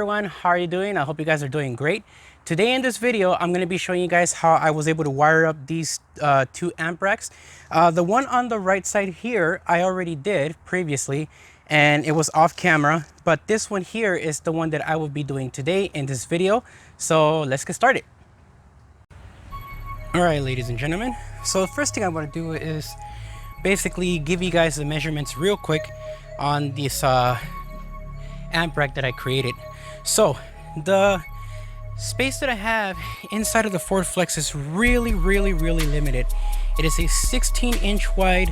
everyone, how are you doing? I hope you guys are doing great. Today in this video, I'm going to be showing you guys how I was able to wire up these two amp racks. The one on the right side here, I already did previously, and it was off camera. But this one here is the one that I will be doing today in this video. So let's get started. All right, ladies and gentlemen. So the first thing I want to do is basically give you guys the measurements real quick on this amp rack that I created. So the space that I have inside of the Ford Flex is really limited. It is a 16-inch wide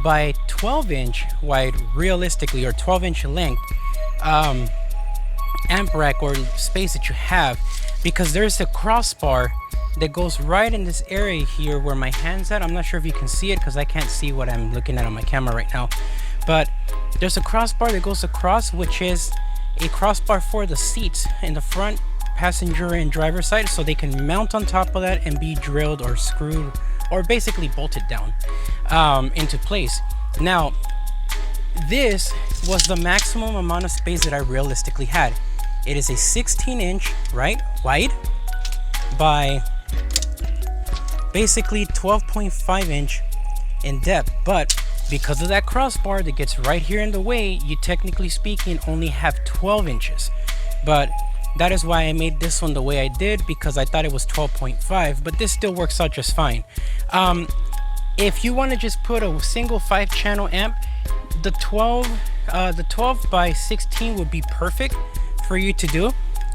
by 12-inch wide, realistically, or 12-inch length amp rack or space that you have, because there's a crossbar that goes right in this area here where my hand's at. I'm not sure if you can see it because I can't see what I'm looking at on my camera right now, but there's a crossbar that goes across, which is a crossbar for the seats in the front passenger and driver side, so they can mount on top of that and be drilled or screwed or basically bolted down into place. Now, this was the maximum amount of space that I realistically had. It is a 16-inch wide by basically 12.5 inch in depth, but because of that crossbar that gets right here in the way, you technically speaking only have 12 inches. But that is why I made this one the way I did, because I thought it was 12.5, but this still works out just fine. If you want to just put a single 5-channel amp, the 12 by 16 would be perfect for you to do.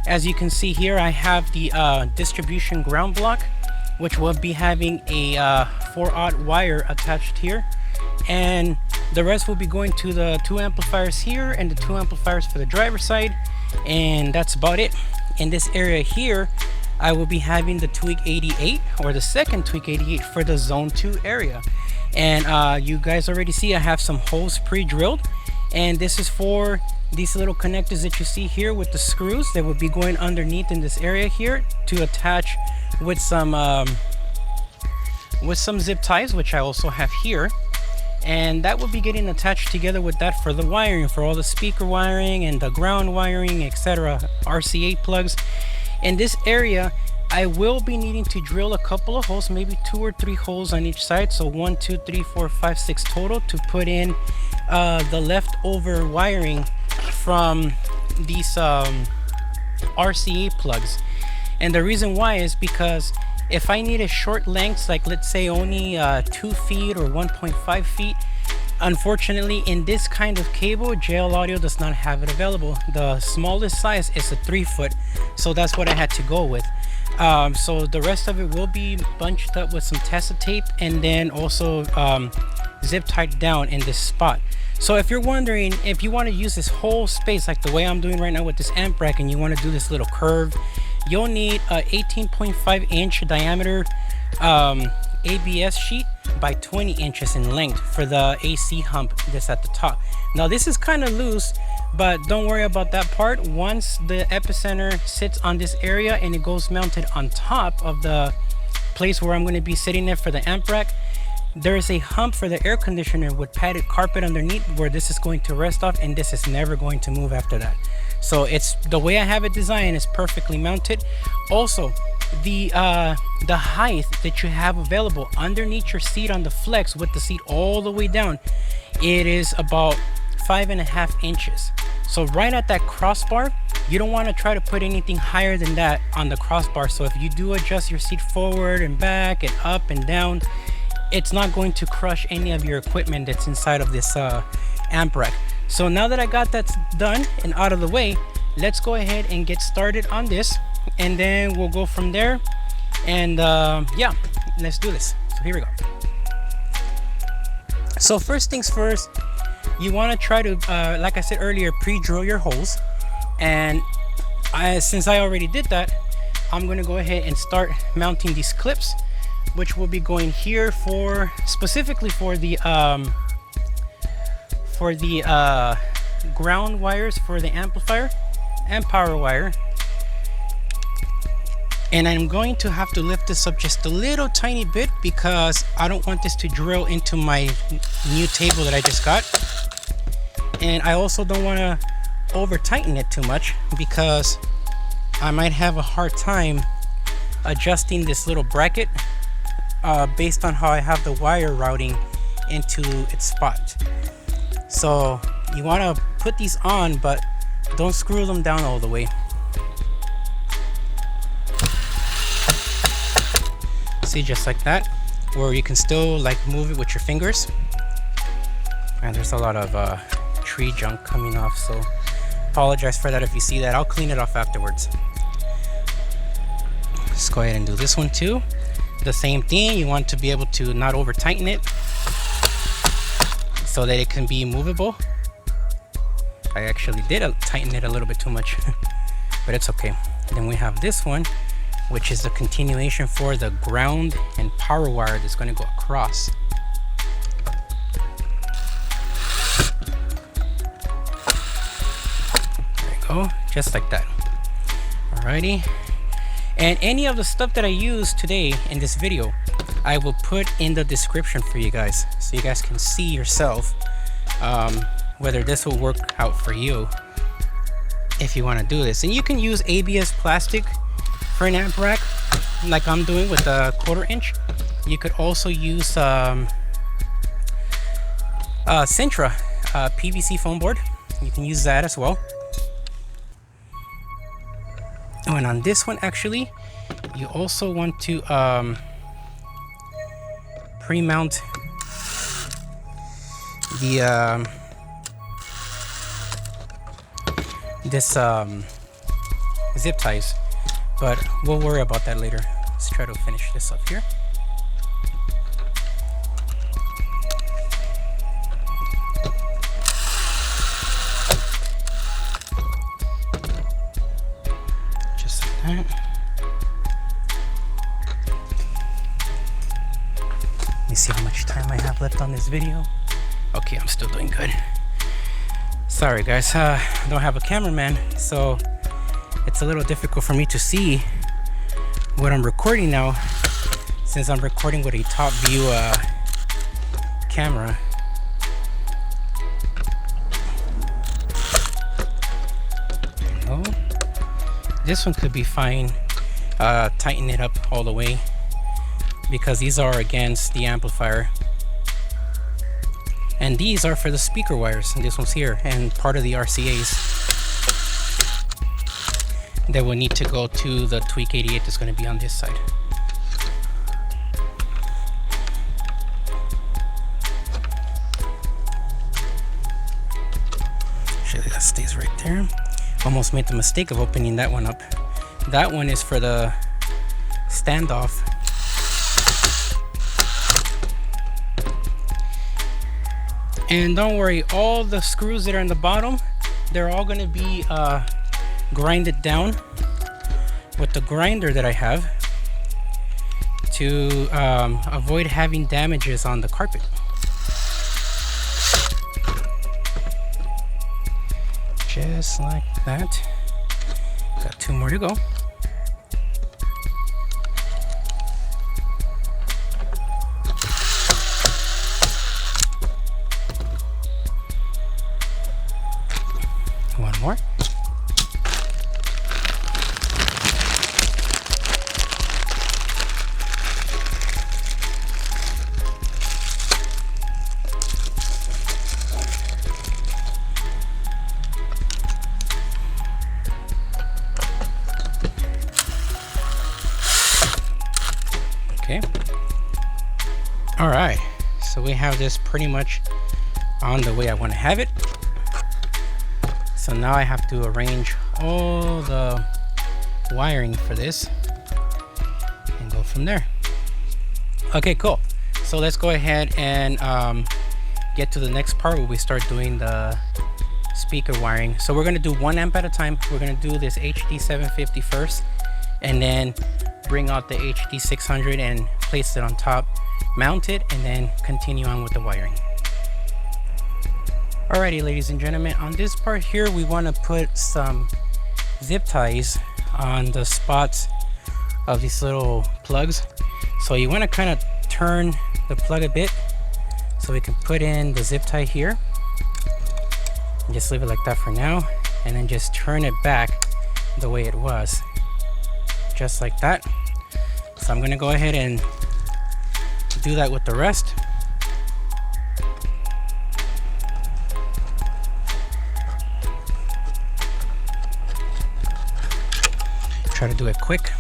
As you can see here, I have the distribution ground block, which will be having a 4/0 wire attached here, and the rest will be going to the 2 amplifiers here and the 2 amplifiers for the driver's side, and that's about it. In this area here, I will be having the Tweak 88, or the second Tweak 88, for the zone 2 area. And you guys already see I have some holes pre-drilled, and this is for these little connectors that you see here with the screws that will be going underneath in this area here to attach with some zip ties, which I also have here, and that will be getting attached together with that for the wiring, for all the speaker wiring and the ground wiring, etc. RCA plugs. In this area, I will be needing to drill a couple of holes, maybe 2 or 3 holes on each side, so 1, 2, 3, 4, 5, 6 total, to put in the leftover wiring from these RCA plugs. And the reason why is because if I need a short length, like let's say only 2 feet or 1.5 feet, unfortunately in this kind of cable, JL Audio does not have it available. The smallest size is a 3 foot, so that's what I had to go with. So the rest of it will be bunched up with some Tessa tape, and then also zip tied down in this spot. So if you're wondering if you want to use this whole space like the way I'm doing right now with this amp rack, and you want to do this little curve, you'll need a 18.5 inch diameter ABS sheet by 20 inches in length for the AC hump that's at the top. Now this is kind of loose, but don't worry about that part. Once the epicenter sits on this area and it goes mounted on top of the place where I'm going to be sitting there for the amp rack, there is a hump for the air conditioner with padded carpet underneath where this is going to rest off, and this is never going to move after that. So it's the way I have it designed is perfectly mounted. Also, the height that you have available underneath your seat on the Flex, with the seat all the way down, it is about 5.5 inches. So right at that crossbar, you don't want to try to put anything higher than that on the crossbar. So if you do adjust your seat forward and back and up and down, it's not going to crush any of your equipment that's inside of this amp rack. So now that I got that done and out of the way, let's go ahead and get started on this, and then we'll go from there. And yeah, let's do this. So here we go. So first things first, you want to try to like I said earlier, pre-drill your holes. And since I already did that, I'm going to go ahead and start mounting these clips, which will be going here for specifically for the ground wires for the amplifier and power wire. And I'm going to have to lift this up just a little tiny bit because I don't want this to drill into my new table that I just got. And I also don't want to over tighten it too much, because I might have a hard time adjusting this little bracket based on how I have the wire routing into its spot. So you want to put these on, but don't screw them down all the way. See, just like that, where you can still like move it with your fingers. And there's a lot of tree junk coming off, so apologize for that if you see that. I'll clean it off afterwards. Let's go ahead and do this one too. The same thing, you want to be able to not over tighten it so that it can be movable. I actually did tighten it a little bit too much, but it's okay. And then we have this one, which is the continuation for the ground and power wire that's going to go across. There you go, just like that. Alrighty. And any of the stuff that I use today in this video, I will put in the description for you guys, so you guys can see yourself whether this will work out for you if you want to do this. And you can use ABS plastic for an amp rack, like I'm doing with a 1/4 inch. You could also use Sintra PVC foam board. You can use that as well. And on this one, actually, you also want to pre-mount the zip ties, but we'll worry about that later. Let's try to finish this up here. Just like that. Let me see how much time I have left on this video. Okay, I'm still doing good. Sorry guys, I don't have a cameraman, so it's a little difficult for me to see what I'm recording now, since I'm recording with a top view camera. Oh, this one could be fine. Tighten it up all the way, because these are against the amplifier, and these are for the speaker wires, and this one's here, and part of the RCAs that will need to go to the Tweak 88 that's going to be on this side. Actually, that stays right there. Almost made the mistake of opening that one up. That one is for the standoff. And don't worry, all the screws that are in the bottom, they're all going to be grinded down with the grinder that I have to avoid having damages on the carpet. Just like that. Got 2 more to go. One more. Okay. All right. So we have this pretty much on the way I want to have it. So now I have to arrange all the wiring for this and go from there. Okay, cool. So let's go ahead and get to the next part where we start doing the speaker wiring. So we're going to do 1 amp at a time. We're going to do this HD 750 first, and then bring out the HD 600 and place it on top, mount it, and then continue on with the wiring. Alrighty, ladies and gentlemen, on this part here, we want to put some zip ties on the spots of these little plugs. So you want to kind of turn the plug a bit so we can put in the zip tie here. And just leave it like that for now. and then just turn it back the way it was, just like that. So I'm gonna go ahead and do that with the rest. Try to do it quick.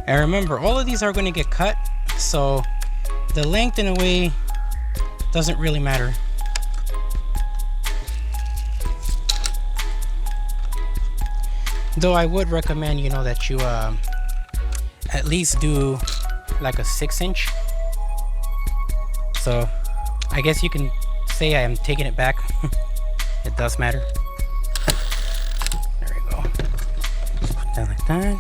And remember, all of these are going to get cut, so the length in a way doesn't really matter. Though I would recommend, you know, that you at least do like a 6-inch. So I guess you can say I am taking it back. It does matter. There we go. Put that like that.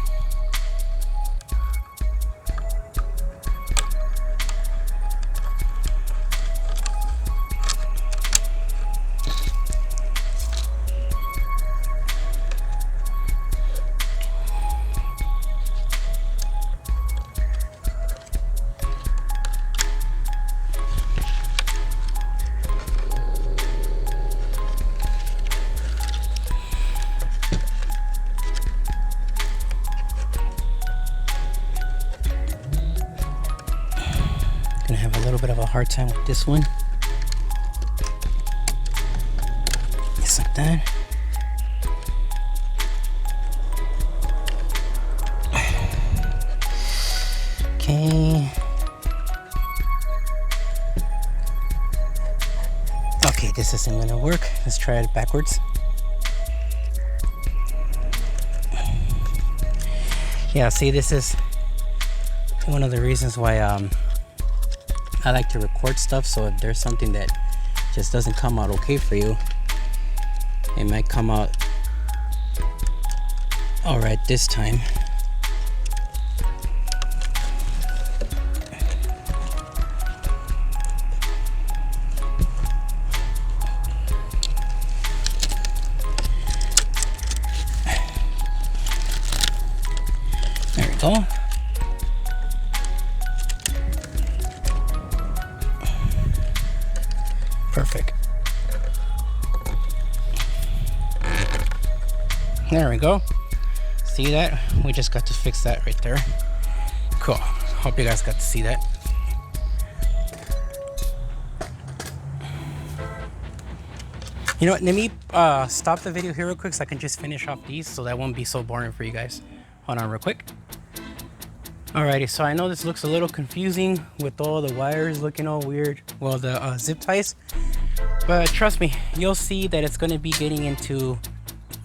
Gonna have a little bit of a hard time with this one. Just like that. Okay. Okay, this isn't gonna work. Let's try it backwards. Yeah, see, this is one of the reasons why I like to record stuff, so if there's something that just doesn't come out okay for you, it might come out all right this time. There we go. Perfect. There we go. See that? We just got to fix that right there. Cool. Hope you guys got to see that. You know what? Let me stop the video here real quick so I can just finish off these so that won't be so boring for you guys. Hold on real quick. Alrighty, so I know this looks a little confusing with all the wires looking all weird. Well, the zip ties. But trust me, you'll see that it's going to be getting into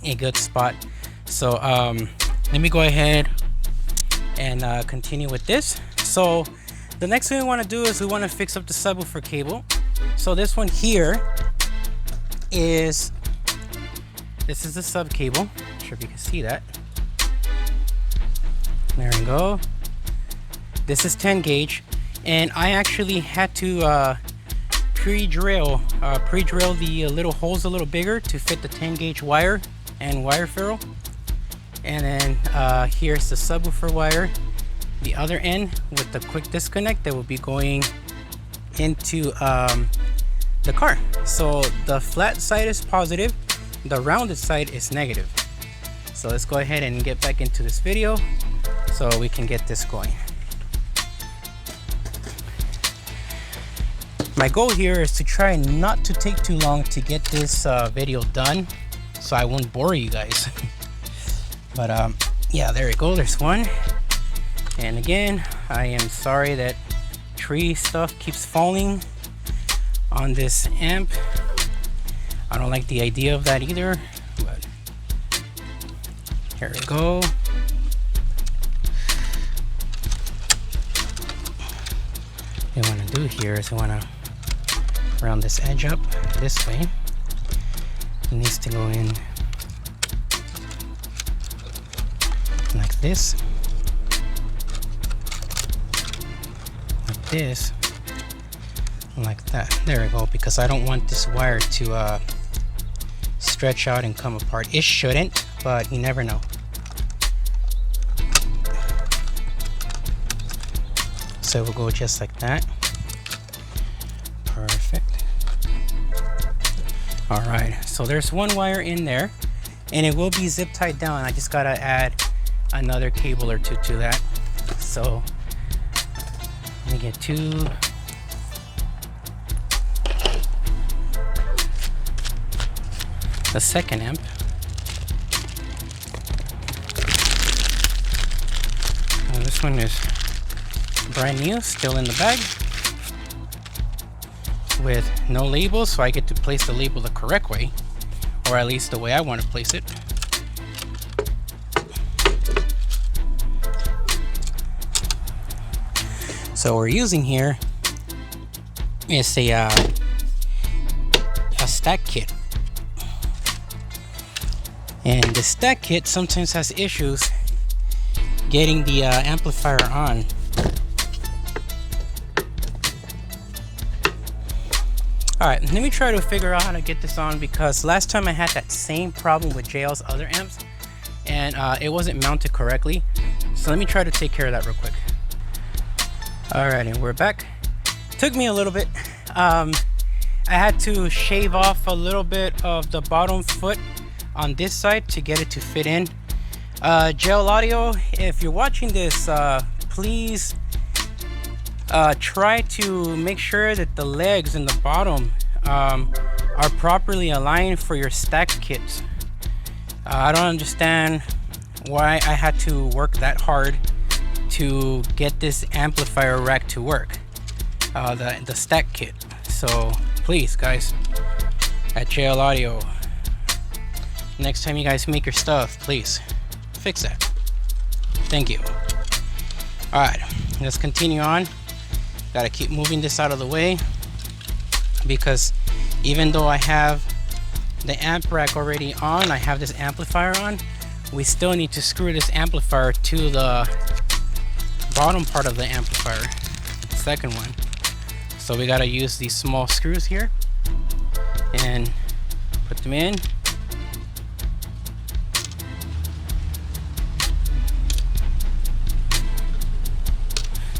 a good spot. So let me go ahead and continue with this. So the next thing we want to do is we want to fix up the subwoofer cable. So this one here is, this is the sub cable. Not sure if you can see that. There we go. This is 10 gauge, and I actually had to pre-drill the little holes a little bigger to fit the 10 gauge wire and wire ferrule. And then here's the subwoofer wire, the other end with the quick disconnect that will be going into the car. So the flat side is positive, the rounded side is negative. So let's go ahead and get back into this video so we can get this going. My goal here is to try not to take too long to get this video done, so I won't bore you guys. But yeah, there we go, there's one. And again, I am sorry that tree stuff keeps falling on this amp. I don't like the idea of that either, but here we go. What we want to do here is we want to round this edge up this way. It needs to go in like this, like this, like that. There we go, because I don't want this wire to stretch out and come apart. It shouldn't, but you never know. So we'll go just like that. Perfect. All right, so there's one wire in there, and it will be zip tied down. I just gotta add another cable or two to that. So let me get two. The second amp. This one is brand new, still in the bag, with no label, so I get to place the label the correct way, or at least the way I want to place it. So what we're using here is a stack kit. And the stack kit sometimes has issues getting the amplifier on. Alright, let me try to figure out how to get this on, because last time I had that same problem with JL's other amps and it wasn't mounted correctly. So let me try to take care of that real quick. Alright, and we're back. Took me a little bit. I had to shave off a little bit of the bottom foot on this side to get it to fit in. JL Audio, if you're watching this, please try to make sure that the legs and the bottom are properly aligned for your stack kits. I don't understand why I had to work that hard to get this amplifier rack to work, the stack kit. So please, guys, at JL Audio, next time you guys make your stuff, please fix that. Thank you. All right, let's continue on. Gotta keep moving this out of the way, because even though I have the amp rack already on, I have this amplifier on, we still need to screw this amplifier to the bottom part of the amplifier, the second one. So we gotta use these small screws here and put them in.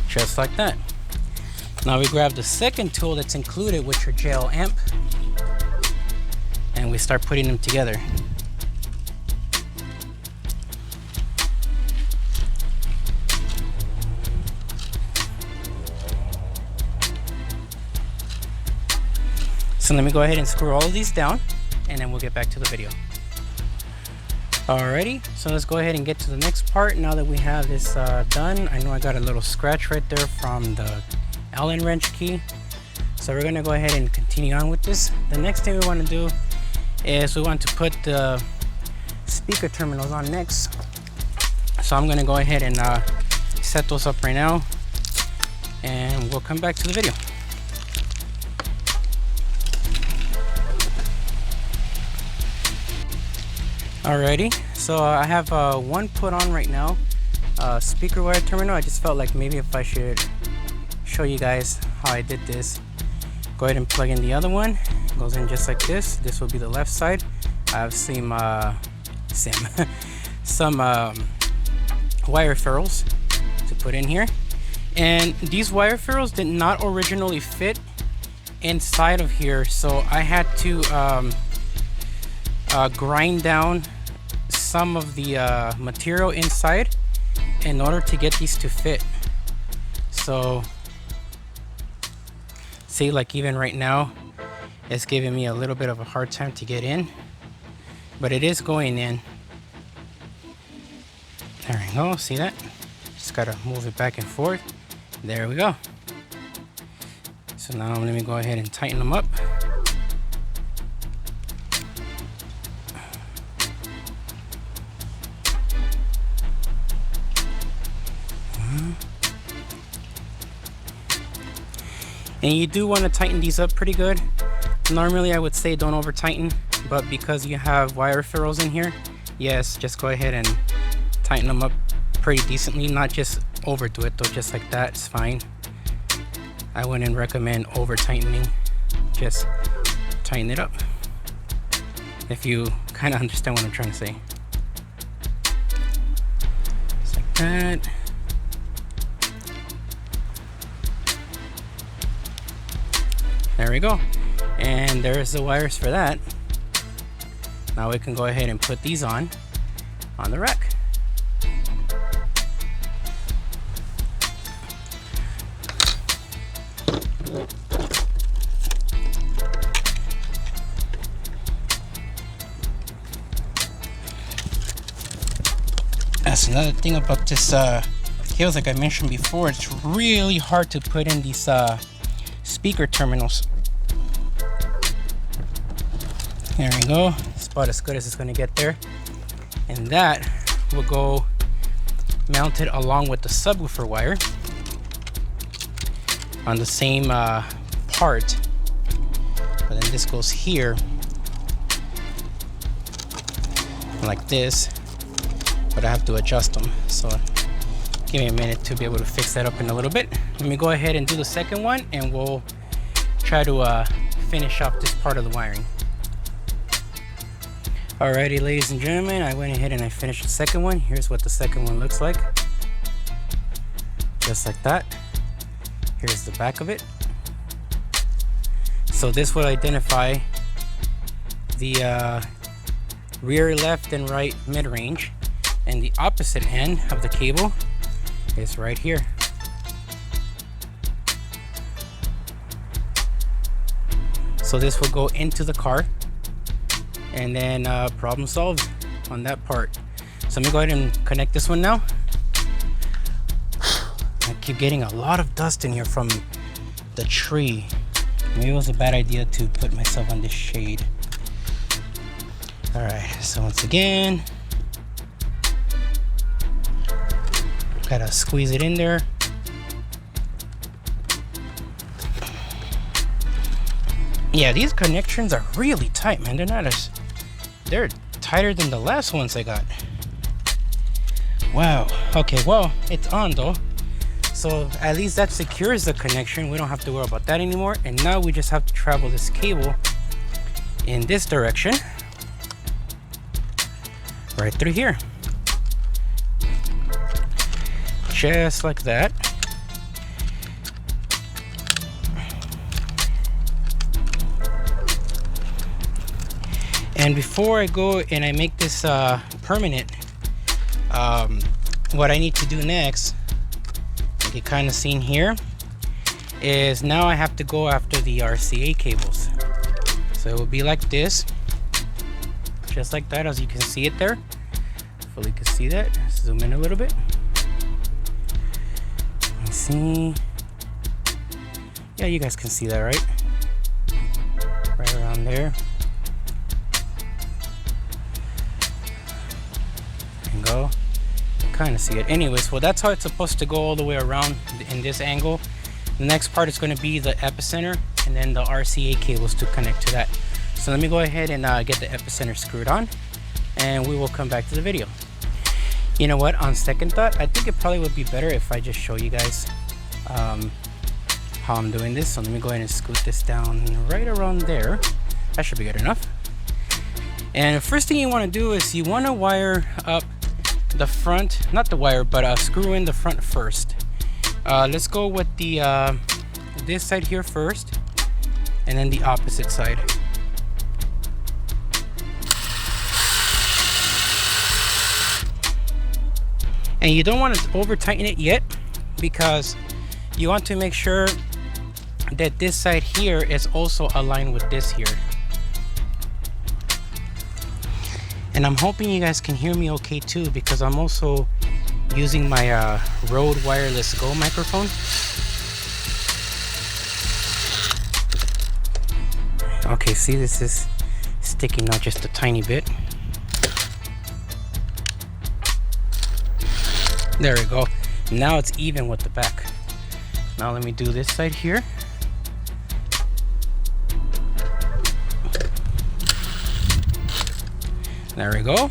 Just like that. Now we grab the second tool that's included with your JL amp, and we start putting them together. So let me go ahead and screw all of these down, and then we'll get back to the video. Alrighty, so let's go ahead and get to the next part now that we have this done. I know I got a little scratch right there from the Allen wrench key. So we're gonna go ahead and continue on with this. The next thing we want to do is we want to put the speaker terminals on next. So I'm gonna go ahead and set those up right now, and we'll come back to the video. Alrighty, so I have one put on right now, speaker wire terminal. I just felt like maybe if I should show you guys how I did this. Go ahead and plug in the other one. It goes in just like this. This will be the left side. I have some wire ferrules to put in here, and these wire ferrules did not originally fit inside of here, so I had to grind down some of the material inside in order to get these to fit. So see, like even right now it's giving me a little bit of a hard time to get in, but it is going in. There we go, see that? Just gotta move it back and forth. There we go. So now let me go ahead and tighten them up. And you do want to tighten these up pretty good. Normally I would say don't over tighten, but because you have wire ferrules in here, yes, just go ahead and tighten them up pretty decently. Not just overdo it though, just like that, it's fine. I wouldn't recommend over tightening, just tighten it up, if you kind of understand what I'm trying to say. Just like that. There we go, and there's the wires for that. Now we can go ahead and put these on the rack. That's another thing about this cable, like I mentioned before, it's really hard to put in these speaker terminals. There we go. It's about as good as it's going to get there. And that will go mounted along with the subwoofer wire on the same part. But then this goes here like this. But I have to adjust them. So give me a minute to be able to fix that up in a little bit. Let me go ahead and do the second one, and we'll try to finish off this part of the wiring. Alrighty, ladies and gentlemen, I went ahead and I finished the second one. Here's what the second one looks like. Just like that. Here's the back of it. So this will identify the rear, left, and right mid-range. And the opposite end of the cable is right here. So this will go into the car, and then problem solved on that part. So let me go ahead and connect this one now. I keep getting a lot of dust in here from the tree. Maybe it was a bad idea to put myself on this shade. All right, so once again, gotta squeeze it in there. Yeah, these connections are really tight, man. They're tighter than the last ones I got. Wow. Okay, well, it's on though. So at least that secures the connection. We don't have to worry about that anymore. And now we just have to travel this cable in this direction, right through here. Just like that. And before I go and I make this permanent, what I need to do next, like you kind of seen here, is now I have to go after the RCA cables. So it will be like this, just like that, as you can see it there. Hopefully you can see that. Zoom in a little bit. See, yeah, you guys can see that, right? Right around there. And go. Kind of see it. Anyways, well, that's how it's supposed to go all the way around in this angle. The next part is going to be the epicenter, and then the RCA cables to connect to that. So let me go ahead and get the epicenter screwed on, and we will come back to the video. You know what, on second thought, I think it probably would be better if I just show you guys how I'm doing this. So let me go ahead and scoot this down right around there. That should be good enough. And the first thing you want to do is you want to wire up the front, not the wire, but screw in the front first. Let's go with the this side here first, and then the opposite side. And you don't want to over tighten it yet, because you want to make sure that this side here is also aligned with this here. And I'm hoping you guys can hear me okay too, because I'm also using my Rode Wireless Go microphone. Okay, see, this is sticking out just a tiny bit. There we go. Now it's even with the back. Now let me do this side here. There we go.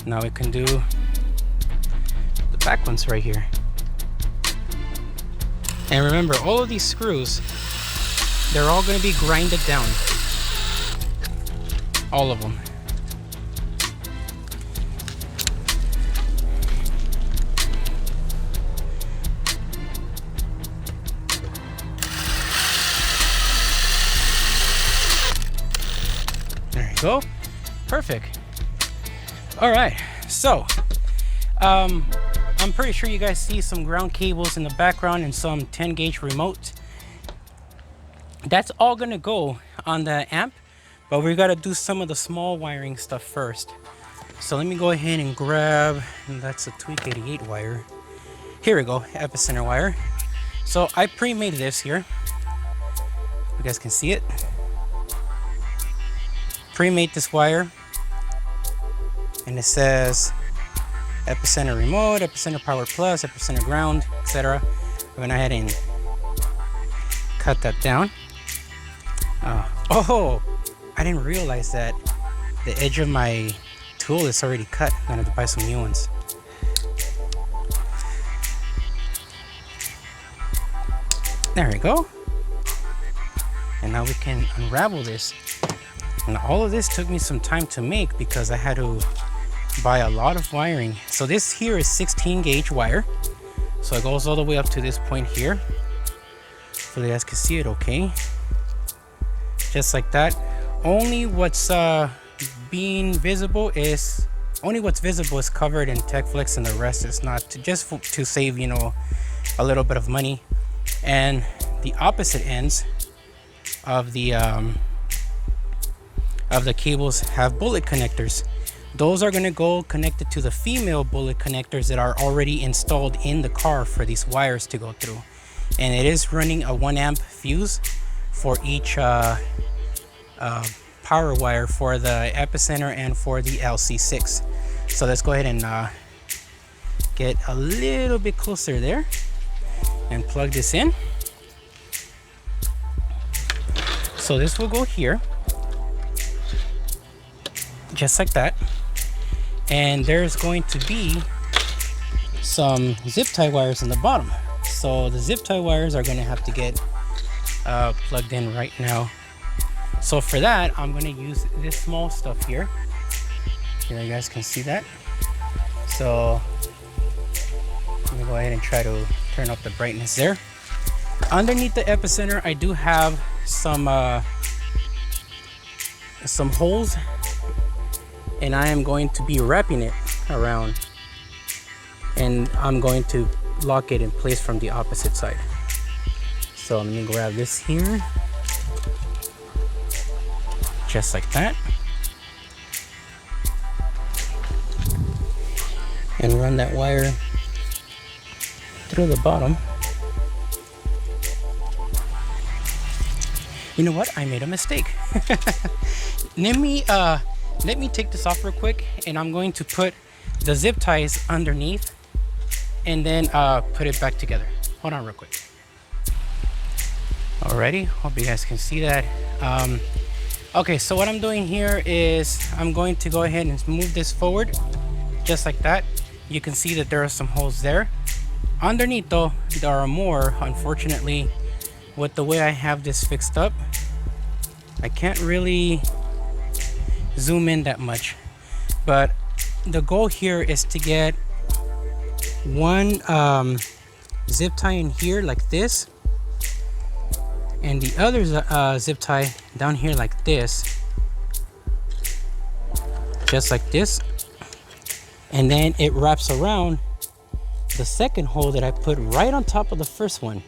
Now we can do the back ones right here. And remember, all of these screws, they're all going to be grinded down. All of them. There you go. Perfect. All right, so I'm pretty sure you guys see some ground cables in the background and some 10 gauge remote. That's all gonna go on the amp, but we gotta do some of the small wiring stuff first. So let me go ahead and grab, and that's a Tweak 88 wire. Here we go, epicenter wire. So I pre-made this here. You guys can see it. Pre-made this wire, and it says epicenter remote, epicenter power plus, epicenter ground, etc. I went ahead and cut that down. Oh, I didn't realize that the edge of my tool is already cut. I'm gonna have to buy some new ones. There we go. And now we can unravel this. And all of this took me some time to make because I had to buy a lot of wiring. So this here is 16 gauge wire. So it goes all the way up to this point here. So you guys can see it okay. Just like that. Only what's visible is covered in TechFlex, and the rest is not, to save, you know, a little bit of money. And the opposite ends of the cables have bullet connectors. Those are going to go connected to the female bullet connectors that are already installed in the car for these wires to go through. And it is running a 1 amp fuse for each power wire for the epicenter and for the LC6. So let's go ahead and get a little bit closer there and plug this in. So this will go here, just like that. And there's going to be some zip tie wires in the bottom. So the zip tie wires are going to have to get plugged in right now. So for that, I'm going to use this small stuff here. Here, you guys can see that. So let me go ahead and try to turn up the brightness there. Underneath the epicenter, I do have some holes, and I am going to be wrapping it around, and I'm going to lock it in place from the opposite side. So let me grab this here, just like that, and run that wire through the bottom. You know what? I made a mistake. Let me take this off real quick, and I'm going to put the zip ties underneath and then put it back together. Hold on real quick. Alrighty, hope you guys can see that. Okay, so what I'm doing here is I'm going to go ahead and move this forward, just like that. You can see that there are some holes there. Underneath though, there are more. Unfortunately, with the way I have this fixed up, I can't really zoom in that much. But the goal here is to get one zip tie in here like this, and the other zip tie down here like this, just like this. And then it wraps around the second hole that I put right on top of the first one.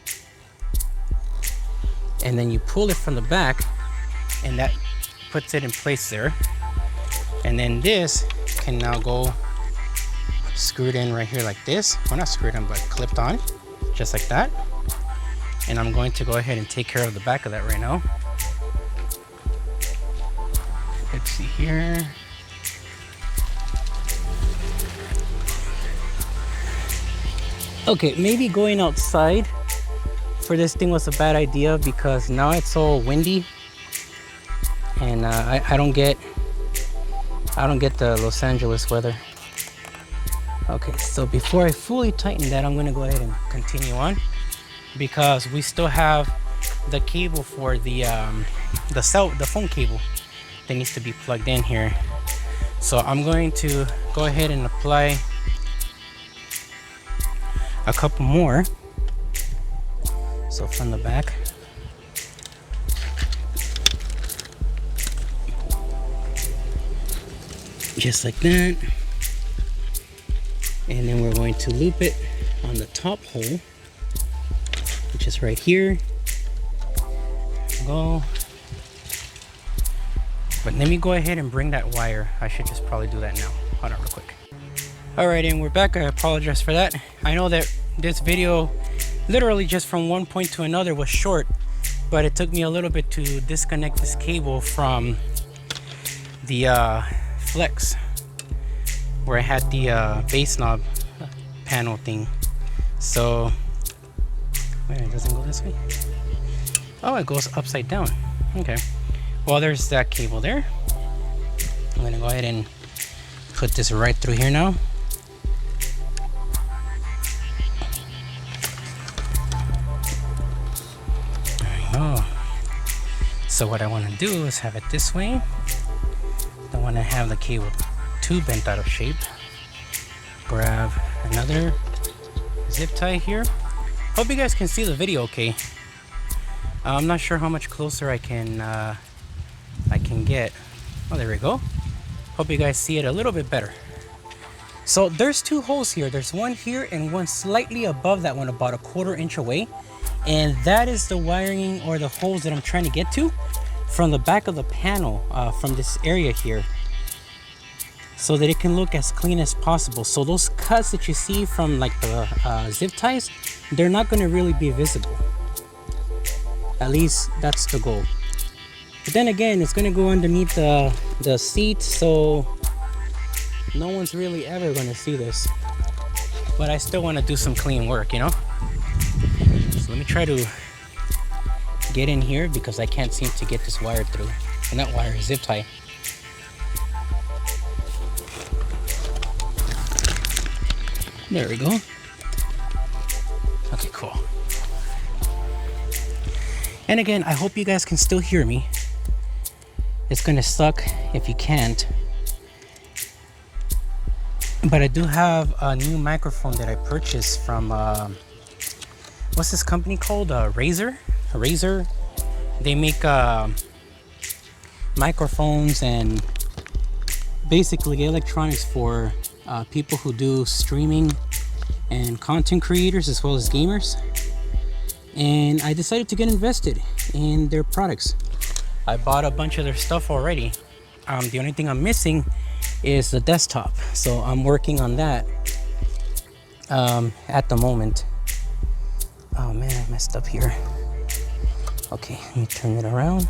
And then you pull it from the back, and that puts it in place there. And then this can now go screwed in right here like this. Well, not screwed in, but clipped on, just like that. And I'm going to go ahead and take care of the back of that right now. Let's see here. Okay, maybe going outside for this thing was a bad idea because now it's all windy, and I don't get the Los Angeles weather. Okay, so before I fully tighten that, I'm gonna go ahead and continue on because we still have the cable for the phone cable that needs to be plugged in here. So I'm going to go ahead and apply a couple more. So from the back, just like that. And then we're going to loop it on the top hole, which is right here. Go. But let me go ahead and bring that wire. I should just probably do that now. Hold on real quick. Alright, and we're back. I apologize for that. I know that this video literally just from one point to another was short, but it took me a little bit to disconnect this cable from the flex where I had the bass knob panel thing. So wait, it doesn't go this way. Oh, it goes upside down. Okay, well, there's that cable there. I'm gonna go ahead and put this right through here now. So what I want to do is have it this way. I want to have the cable too bent out of shape. Grab another zip tie here. Hope you guys can see the video okay. I'm not sure how much closer I can get. Oh, there we go. Hope you guys see it a little bit better. So there's two holes here. There's one here and one slightly above that one, about a 1/4 inch away. And that is the wiring or the holes that I'm trying to get to from the back of the panel, from this area here, so that it can look as clean as possible. So those cuts that you see from like the zip ties, they're not going to really be visible. At least that's the goal. But then again, it's going to go underneath the seat, so no one's really ever going to see this. But I still want to do some clean work, you know? So let me try to get in here because I can't seem to get this wire through. And that wire is zip tie. There we go. Okay, cool. And again, I hope you guys can still hear me. It's gonna suck if you can't. But I do have a new microphone that I purchased from what's this company called? Razer. They make microphones and basically electronics for people who do streaming and content creators as well as gamers. And I decided to get invested in their products. I bought a bunch of their stuff already. The only thing I'm missing is the desktop, so I'm working on that at the moment. Oh man, I messed up here. Okay, let me turn it around.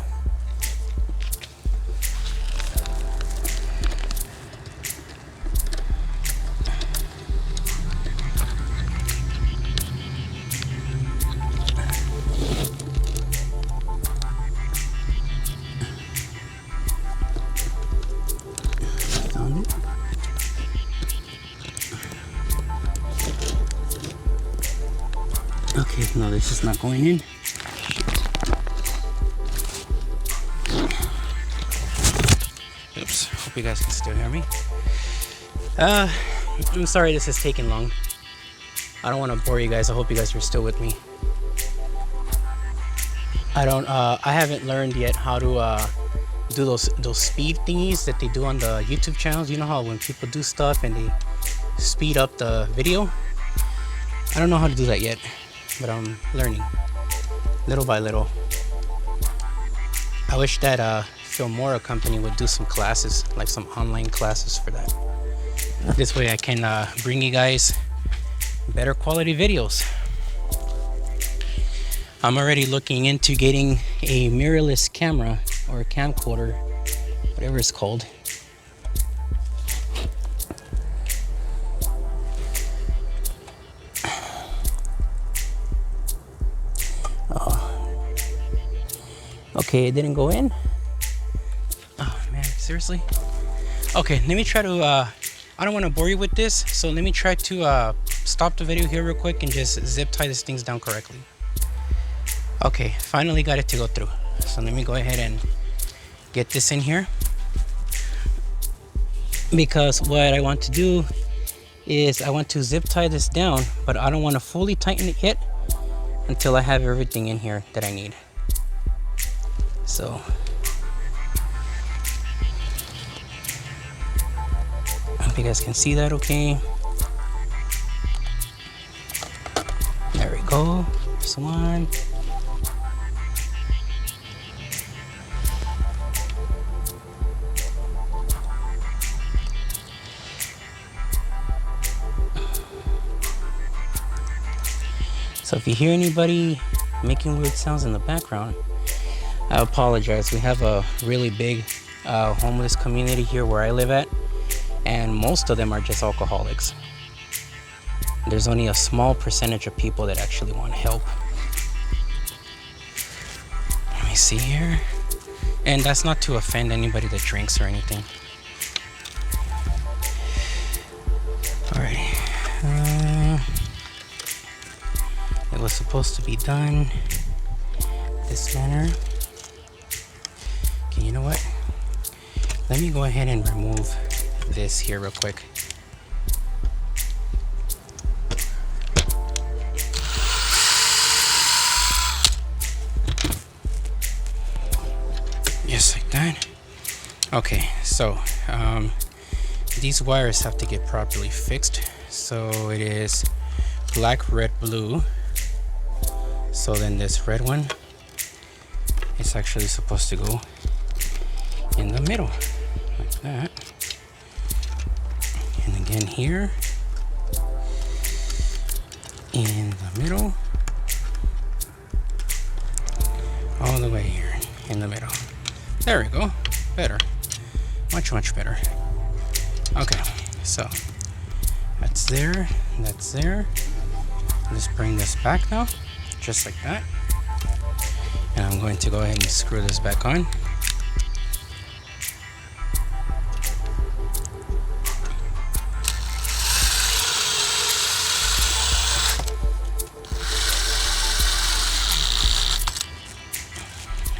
Found it. Okay, no, this is not going in. Oops, hope you guys can still hear me. I'm sorry this is taking long. I don't want to bore you guys. I hope you guys are still with me. I haven't learned yet how to do those speed thingies that they do on the YouTube channels. You know how when people do stuff and they speed up the video? I don't know how to do that yet, but I'm learning little by little. I wish that Filmora company would do some classes, like some online classes for that. This way I can bring you guys better quality videos. I'm already looking into getting a mirrorless camera or a camcorder, whatever it's called. Oh. Okay, it didn't go in. Oh man, seriously? Okay, let me try to I don't want to bore you with this, so let me try to stop the video here real quick and just zip tie these things down correctly. Okay, finally got it to go through. So let me go ahead and get this in here, because what I want to do is I want to zip tie this down, but I don't want to fully tighten it yet until I have everything in here that I need. So Hope you guys can see that okay. There we go. There's one. So if you hear anybody making weird sounds in the background, I apologize. We have a really big homeless community here where I live at, and most of them are just alcoholics. There's only a small percentage of people that actually want help. Let me see here. And that's not to offend anybody that drinks or anything. Alright. It was supposed to be done this manner. Okay, you know what? Let me go ahead and remove this here real quick. Just like that. Okay, so these wires have to get properly fixed. So it is black, red, blue. So then this red one is actually supposed to go in the middle, like that. And again here, in the middle, all the way here, in the middle. There we go, better, much better. Okay, so that's there, that's there. Let's bring this back now, just like that. And I'm going to go ahead and screw this back on.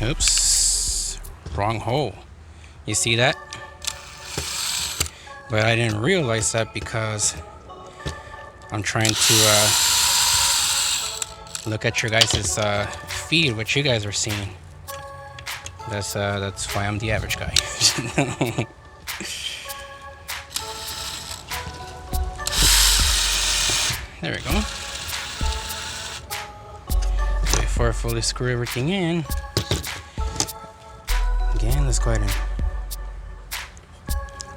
Oops, wrong hole. You see that? But I didn't realize that because I'm trying to look at your guys' feed, what you guys are seeing. That's why I'm the average guy. There we go. Before I fully screw everything in, again, let's go ahead and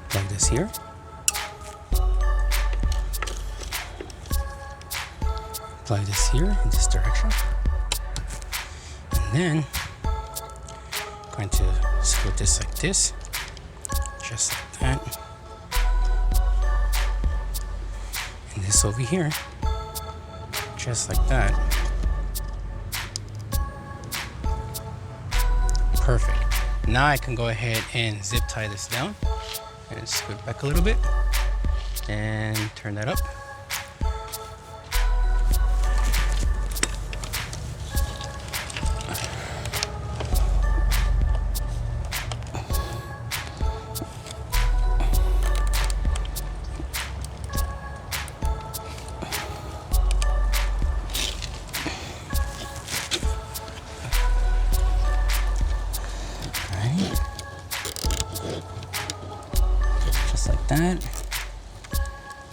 plug this here. Plug this here in this direction. And then I'm going to screw this like this. Just like that. And this over here. Just like that. Perfect. Now I can go ahead and zip tie this down and screw it back a little bit and turn that up. Just like that.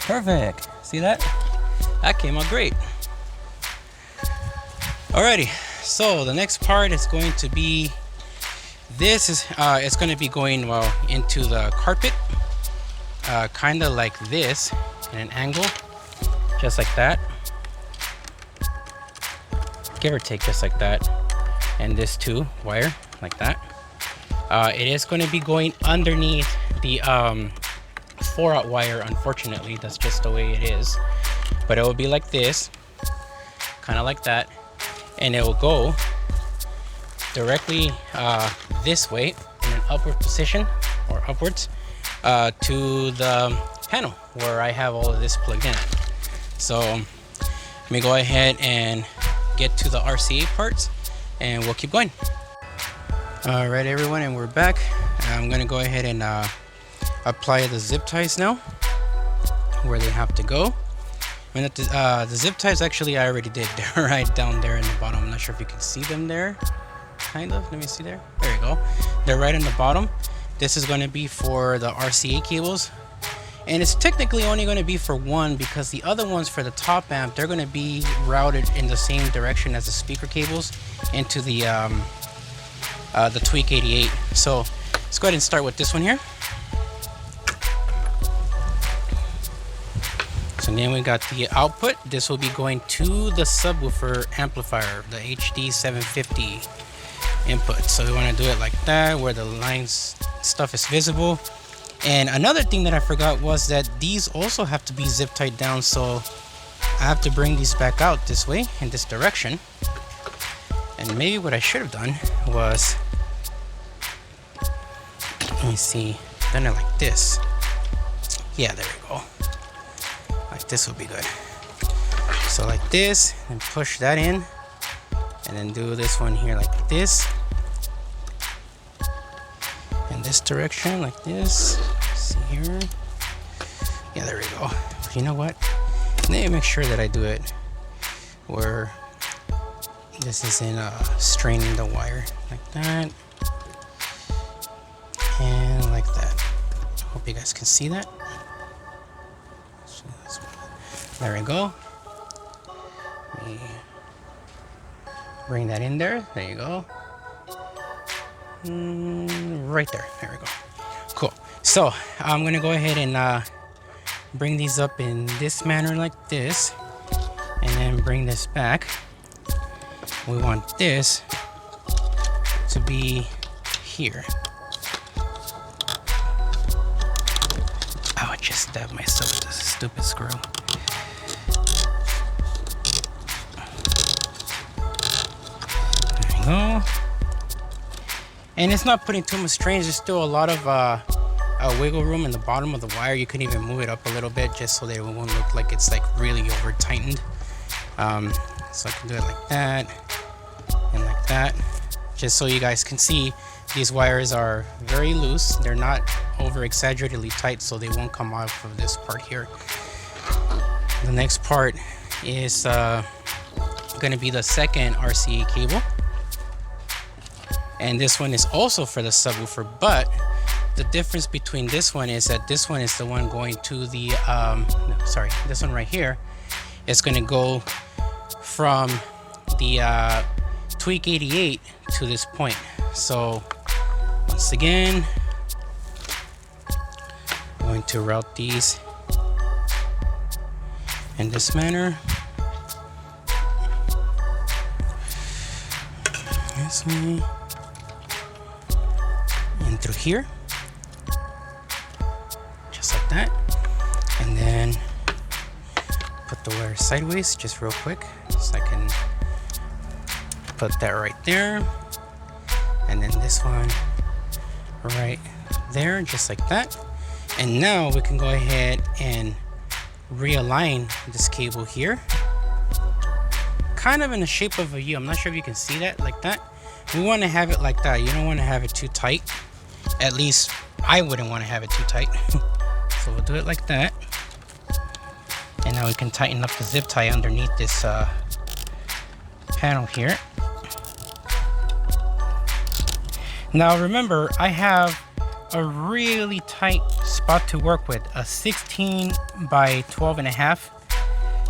Perfect. See that? That came out great. Alrighty, so the next part is going to be this is it's going to be going into the carpet, kind of like this in an angle, just like that, give or take, just like that. And this too, wire like that. It is going to be going underneath the 4-aught wire. Unfortunately, that's just the way it is, but it will be like this, kind of like that, and it will go directly this way in an upward position, or upwards, to the panel where I have all of this plugged in. So let me go ahead and get to the RCA parts and we'll keep going. All right, everyone, and we're back. I'm gonna go ahead and apply the zip ties now where they have to go. And the zip ties, actually I already did. They're right down there in the bottom. I'm not sure if you can see them there, kind of. Let me see there. There you go. They're right in the bottom. This is going to be for the RCA cables, And it's technically only going to be for one, because the other ones for the top amp, they're going to be routed in the same direction as the speaker cables into the Tweak 88. So let's go ahead and start with this one here. So then we got the output. This will be going to the subwoofer amplifier, the HD 750 input. So we want to do it like that, where the lines stuff is visible. And another thing that I forgot was that these also have to be zip tied down, so I have to bring these back out this way, in this direction. And maybe what I should have done was, let me see, done it like this. Yeah, there we go. Like this will be good. So like this, and push that in, and then do this one here like this. In this direction, like this. See here. Yeah, there we go. But you know what? Let me make sure that I do it where this isn't straining the wire, like that, and like that. Hope you guys can see that. There we go. Let me bring that in there. There you go. Right there. There we go. Cool. So I'm gonna go ahead and bring these up in this manner, like this, and then bring this back. We want this to be here. Oh, I just stabbed myself with this stupid screw. There we go. And it's not putting too much strain. There's still a lot of wiggle room in the bottom of the wire. You can even move it up a little bit just so that it won't look like it's like really over tightened. So I can do it like that and like that, just so you guys can see these wires are very loose. They're not over exaggeratedly tight, so they won't come off of this part here. The next part is going to be the second RCA cable. And this one is also for the subwoofer, but the difference between this one is that this one is the one going to the, this one right here is going to go from the Tweak 88 to this point. So once again, I'm going to route these in this manner. This way. In through here, just like that, and then put the wire sideways just real quick, so I can put that right there, and then this one right there, just like that. And now we can go ahead and realign this cable here, kind of in the shape of a U. I'm not sure if you can see that, like that. We want to have it like that. You don't want to have it too tight. At least I wouldn't want to have it too tight. So we'll do it like that. And now we can tighten up the zip tie underneath this panel here. Now remember, I have a really tight spot to work with, a 16 by 12.5.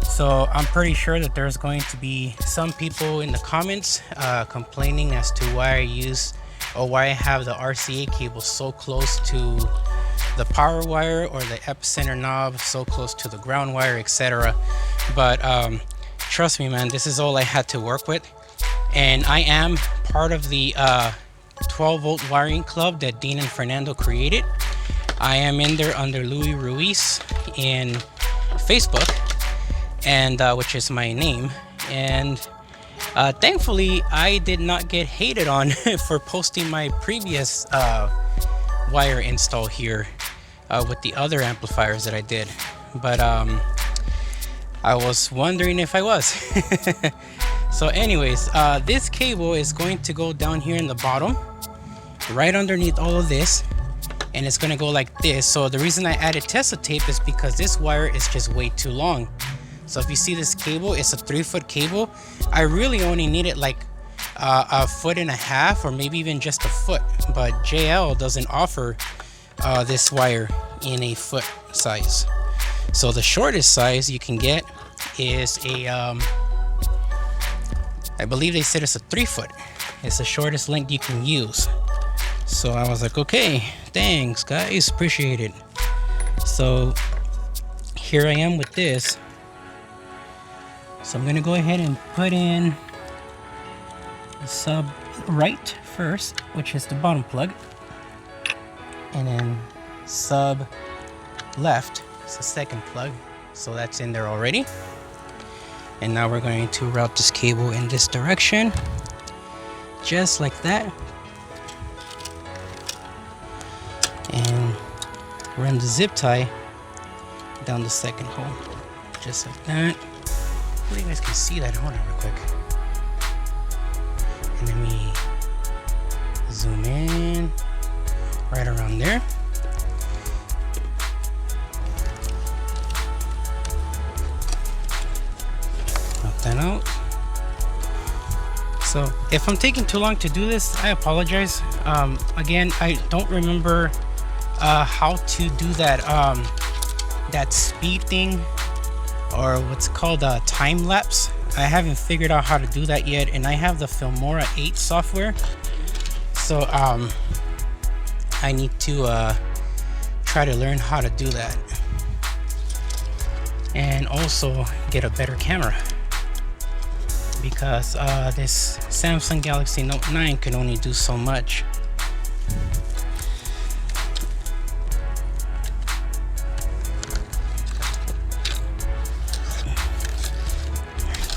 So I'm pretty sure that there's going to be some people in the comments complaining as to why I use or why I have the RCA cable so close to the power wire or the epicenter knob so close to the ground wire, etc. But trust me, man, this is all I had to work with. And I am part of the 12-volt wiring club that Dean and Fernando created. I am in there under Louis Ruiz in Facebook, and which is my name. And thankfully I did not get hated on for posting my previous wire install here with the other amplifiers that I did, but I was wondering if I was. So anyways, this cable is going to go down here in the bottom, right underneath all of this, and it's going to go like this. So the reason I added Tesla tape is because this wire is just way too long. So if you see this cable, it's a 3-foot cable. I really only needed like a 1.5 feet or maybe even just a foot, but JL doesn't offer this wire in a foot size. So the shortest size you can get is a I believe they said it's a 3 foot. It's the shortest length you can use. So I was like, okay, thanks guys, appreciate it. So here I am with this. So I'm gonna go ahead and put in the sub right first, which is the bottom plug, and then sub left is the second plug. So that's in there already. And now we're going to route this cable in this direction, just like that. And run the zip tie down the second hole, just like that. Hopefully you guys can see that. Hold on real quick. And then we zoom in right around there. Knock that out. So if I'm taking too long to do this, I apologize. Again, I don't remember how to do that that speed thing, or what's called a time lapse. I haven't figured out how to do that yet, and I have the Filmora 8 software, so I need to try to learn how to do that, and also get a better camera, because this Samsung Galaxy Note 9 can only do so much.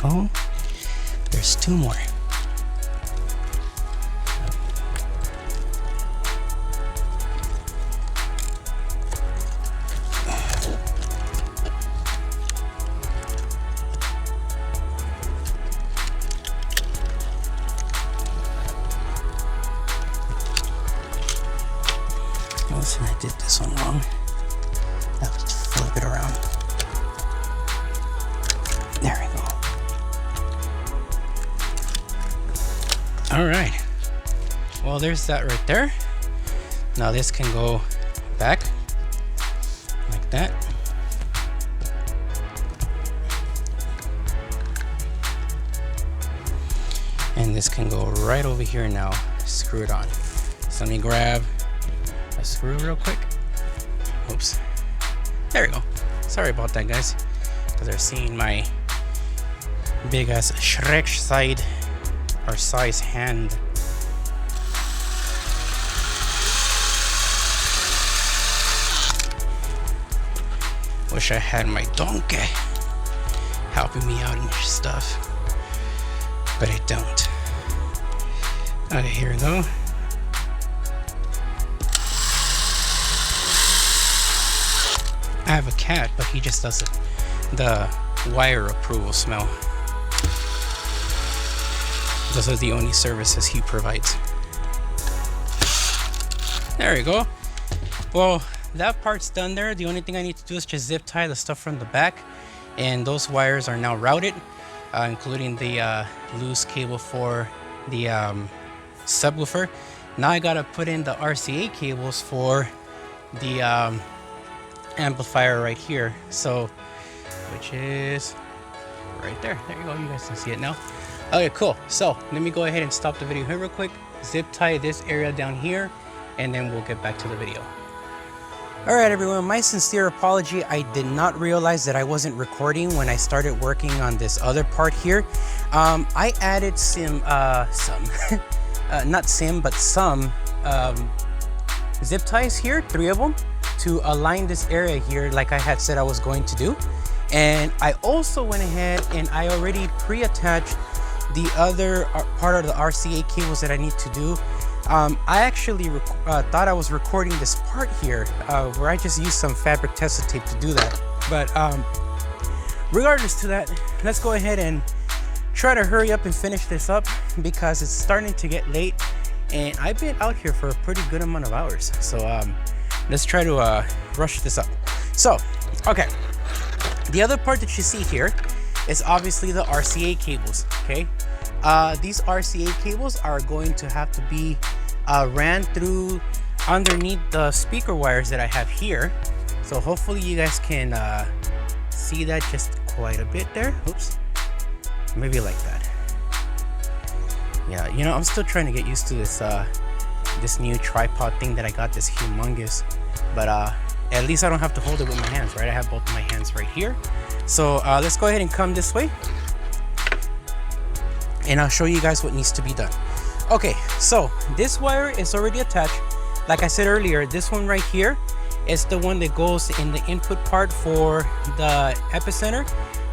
Oh, there's 2 more. Listen, I did this one wrong. I have to flip it around. There we go. All right, well, there's that right there. Now this can go back like that. And this can go right over here now, screw it on. So let me grab a screw real quick. Oops, there we go. Sorry about that, guys, because they're seeing my big ass Shrek side or size hand. Wish I had my donkey helping me out in your stuff, but I don't. Okay, here we go. I have a cat, but he just does the wire approval smell. Those are the only services he provides. There we go. Well, that part's done there. The only thing I need to do is just zip tie the stuff from the back, and those wires are now routed, including the loose cable for the subwoofer. Now I gotta put in the RCA cables for the amplifier right here, so which is right there. There you go, you guys can see it now. Okay, cool. So let me go ahead and stop the video here real quick, zip tie this area down here, and then we'll get back to the video. Alright everyone, my sincere apology. I did not realize that I wasn't recording when I started working on this other part here. I added some zip ties here, 3 of them, to align this area here like I had said I was going to do. And I also went ahead and I already pre-attached the other part of the RCA cables that I need to do. I actually thought I was recording this part here where I just used some fabric tester tape to do that. But regardless to that, let's go ahead and try to hurry up and finish this up, because it's starting to get late and I've been out here for a pretty good amount of hours. So let's try to rush this up. So, okay. The other part that you see here is obviously the RCA cables, okay? These RCA cables are going to have to be ran through underneath the speaker wires that I have here, So hopefully you guys can see that just quite a bit there. Oops, maybe like that. Yeah, you know, I'm still trying to get used to this this new tripod thing that I got, this humongous, but at least I don't have to hold it with my hands, right? I have both of my hands right here. So let's go ahead and come this way, and I'll show you guys what needs to be done. Okay, so this wire is already attached. Like I said earlier, this one right here is the one that goes in the input part for the epicenter.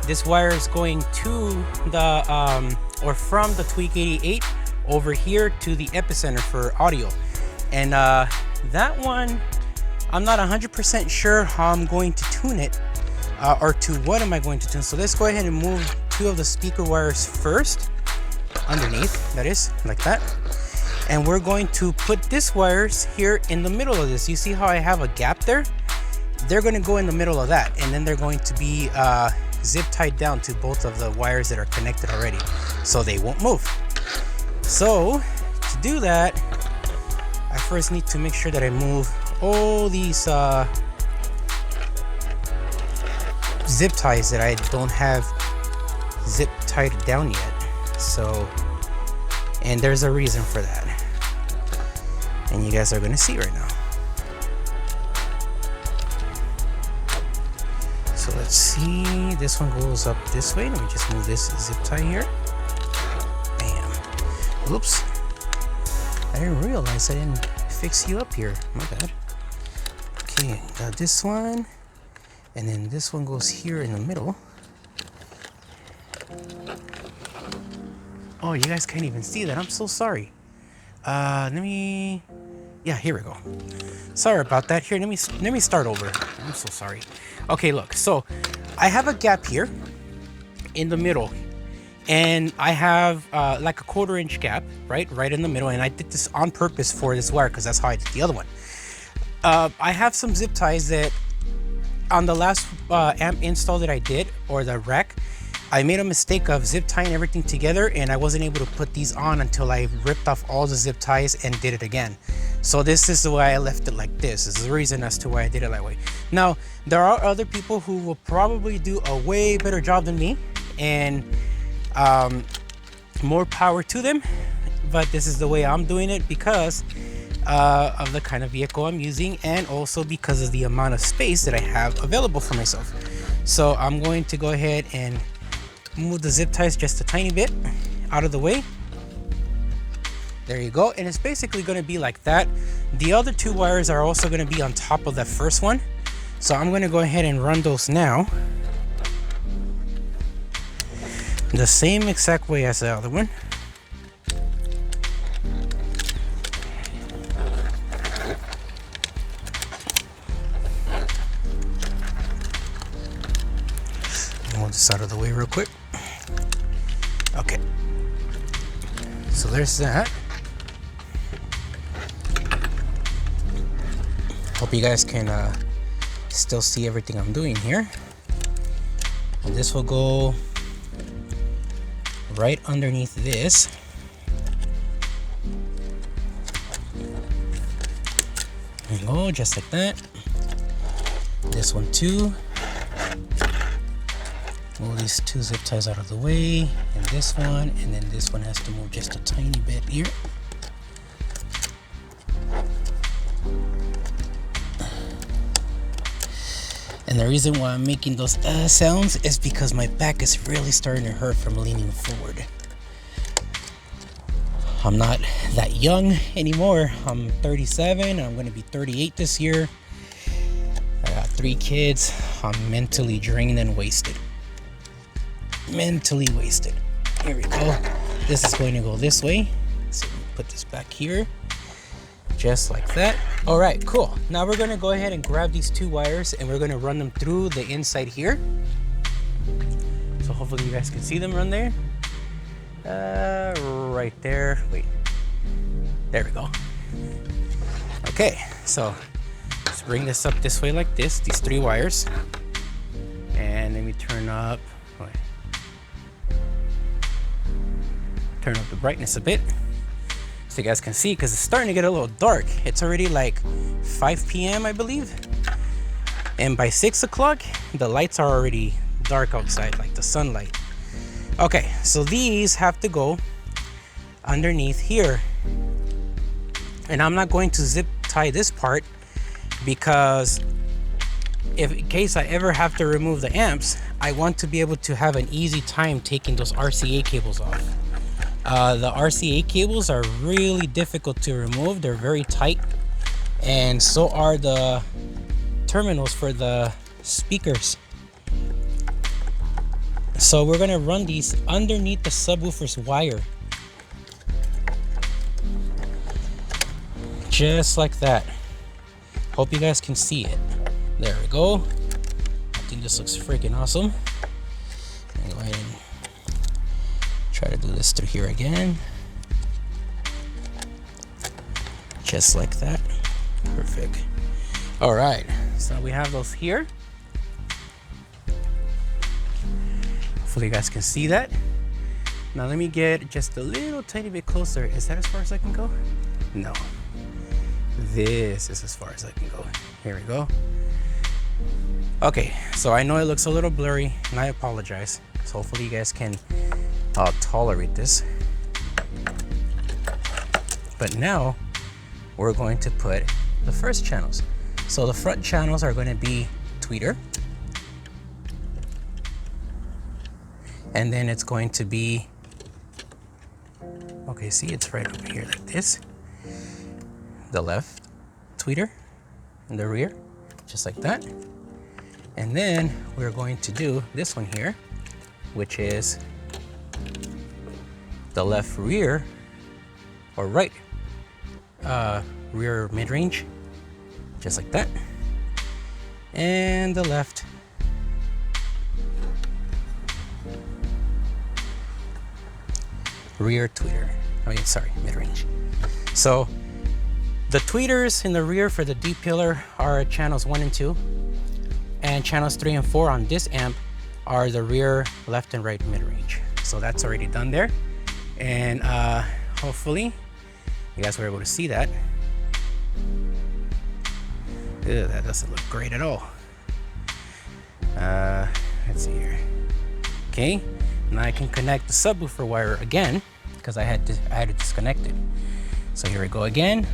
This wire is going to the or from the Tweak 88 over here to the epicenter for audio. And that one, I'm not 100% sure how I'm going to tune it, or to what am I going to tune. So let's go ahead and move two of the speaker wires first, underneath, that is, like that. And we're going to put these wires here in the middle of this. You see how I have a gap there? They're going to go in the middle of that, and then they're going to be zip tied down to both of the wires that are connected already, so they won't move. So to do that, I first need to make sure that I move all these zip ties that I don't have zip tied down yet. So, and there's a reason for that, and you guys are going to see right now. So let's see, this one goes up this way. Let me just move this zip tie here. Bam. Oops, I didn't realize I didn't fix you up here, my bad. Okay, got this one, and then this one goes here in the middle. Oh, you guys can't even see that. I'm so sorry. Yeah, here we go. Sorry about that. Here, let me start over. I'm so sorry. Okay, look. So I have a gap here in the middle, and I have like a 1/4 inch gap right in the middle, and I did this on purpose for this wire because that's how I did the other one. I have some zip ties that on the last amp install that I did, or the rack, I made a mistake of zip tying everything together, and I wasn't able to put these on until I ripped off all the zip ties and did it again. So this is the way I left it like this. This is the reason as to why I did it that way. Now, there are other people who will probably do a way better job than me, and more power to them, but this is the way I'm doing it because of the kind of vehicle I'm using, and also because of the amount of space that I have available for myself. So I'm going to go ahead and move the zip ties just a tiny bit out of the way. There you go, and it's basically going to be like that. The other two wires are also going to be on top of that first one, so I'm going to go ahead and run those now the same exact way as the other one. Move this out of the way real quick. Okay, so there's that. Hope you guys can still see everything I'm doing here. And this will go right underneath this. There you go, just like that. This one too. Move these two zip ties out of the way, and this one, and then this one has to move just a tiny bit here. And the reason why I'm making those sounds is because my back is really starting to hurt from leaning forward. I'm not that young anymore. I'm 37 and I'm going to be 38 this year. I got 3 kids. I'm mentally drained and wasted. Mentally wasted. Here we go. This is going to go this way. So put this back here. Just like that. All right, cool. Now we're going to go ahead and grab these 2 wires and we're going to run them through the inside here. So hopefully you guys can see them run there. Right there. Wait. There we go. Okay, so let's bring this up this way like this. These 3 wires. And let me turn up. Wait. Turn up the brightness a bit, so you guys can see, because it's starting to get a little dark. It's already like 5 p.m. I believe, And by 6 o'clock, the lights are already dark outside, like the sunlight. Okay, so these have to go underneath here. And I'm not going to zip tie this part because in case I ever have to remove the amps, I want to be able to have an easy time taking those RCA cables off. The RCA cables are really difficult to remove. They're very tight, and so are the terminals for the speakers. So we're gonna run these underneath the subwoofer's wire, just like that. Hope you guys can see it. There we go. I think this looks freaking awesome. Go ahead and try to do this through here again, just like that. Perfect. All right, so we have those here. Hopefully you guys can see that. Now let me get just a little tiny bit closer. Is that as far as I can go? No, this is as far as I can go. Here we go. Okay, so I know it looks a little blurry and I apologize. So hopefully you guys can tolerate this. But now we're going to put the first channels. So the front channels are going to be tweeter, and then it's going to be, okay, see, it's right over here like this. The left tweeter in the rear, just like that. And then we're going to do this one here, which is the left rear, or right rear mid-range, just like that. And the left rear tweeter, mid-range. So the tweeters in the rear for the D pillar are channels 1 and 2, and channels 3 and 4 on this amp are the rear left and right mid-range. So that's already done there, and hopefully you guys were able to see that. Ew, that doesn't look great at all. Let's see here. Okay, now I can connect the subwoofer wire again because I had to disconnect it. So here we go again.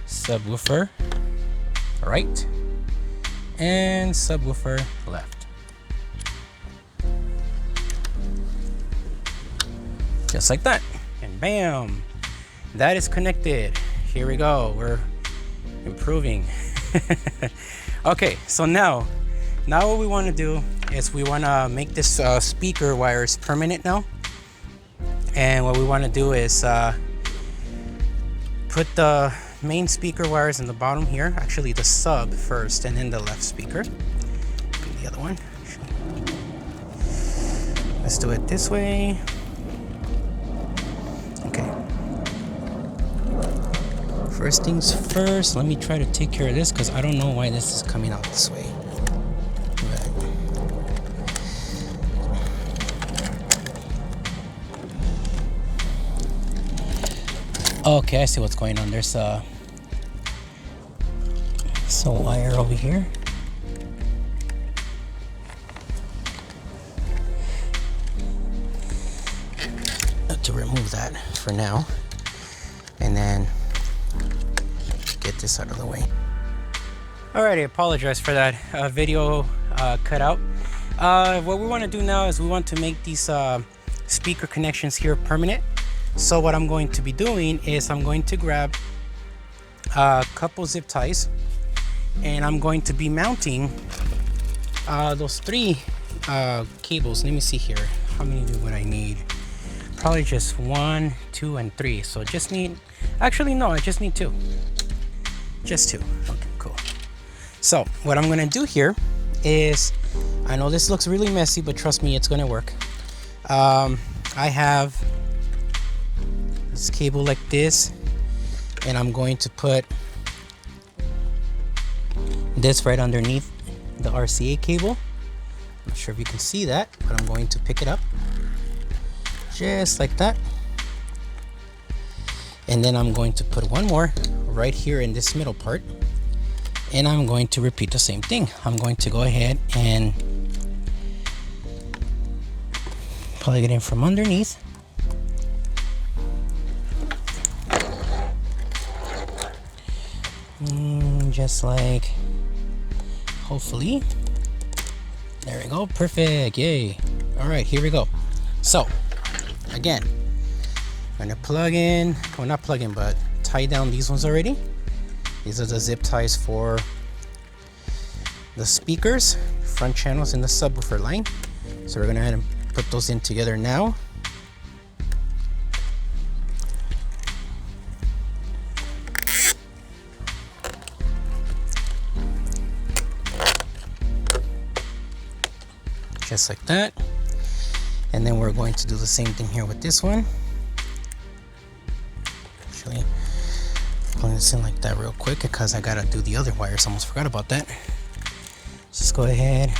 Subwoofer right and subwoofer left. Just like that. And bam, that is connected. Here we go. We're improving. Okay, so now what we want to do is we want to make this speaker wires permanent now. And what we want to do is put the main speaker wires in the bottom here, actually the sub first and then the left speaker, and the other one. Let's do it this way. Okay, first things first, let me try to take care of this because I don't know why this is coming out this way. Okay, I see what's going on. There's a wire over here. To remove that for now, and then get this out of the way. Alright, I apologize for that video cutout. What we want to do now is we want to make these speaker connections here permanent. So what I'm going to be doing is I'm going to grab a couple zip ties, and I'm going to be mounting those 3 cables. Let me see here. How many would I need? Probably just 1, 2, and 3. So just need, actually no, I just need 2. Just 2. Okay, cool. So what I'm gonna do here is, I know this looks really messy, but trust me, it's gonna work. I have this cable like this, and I'm going to put this right underneath the RCA cable. I'm not sure if you can see that, but I'm going to pick it up just like that, and then I'm going to put one more right here in this middle part, And I'm going to repeat the same thing. I'm going to go ahead and plug it in from underneath. Just like, hopefully. There we go, perfect, yay. All right, here we go. So, again, I'm gonna plug in, well not plug in, but tie down these ones already. These are the zip ties for the speakers, front channels, and the subwoofer line. So we're gonna go ahead and put those in together now. Just like that. And then we're going to do the same thing here with this one. Actually, pulling this in like that real quick because I gotta do the other wires. Almost forgot about that. Let's just go ahead.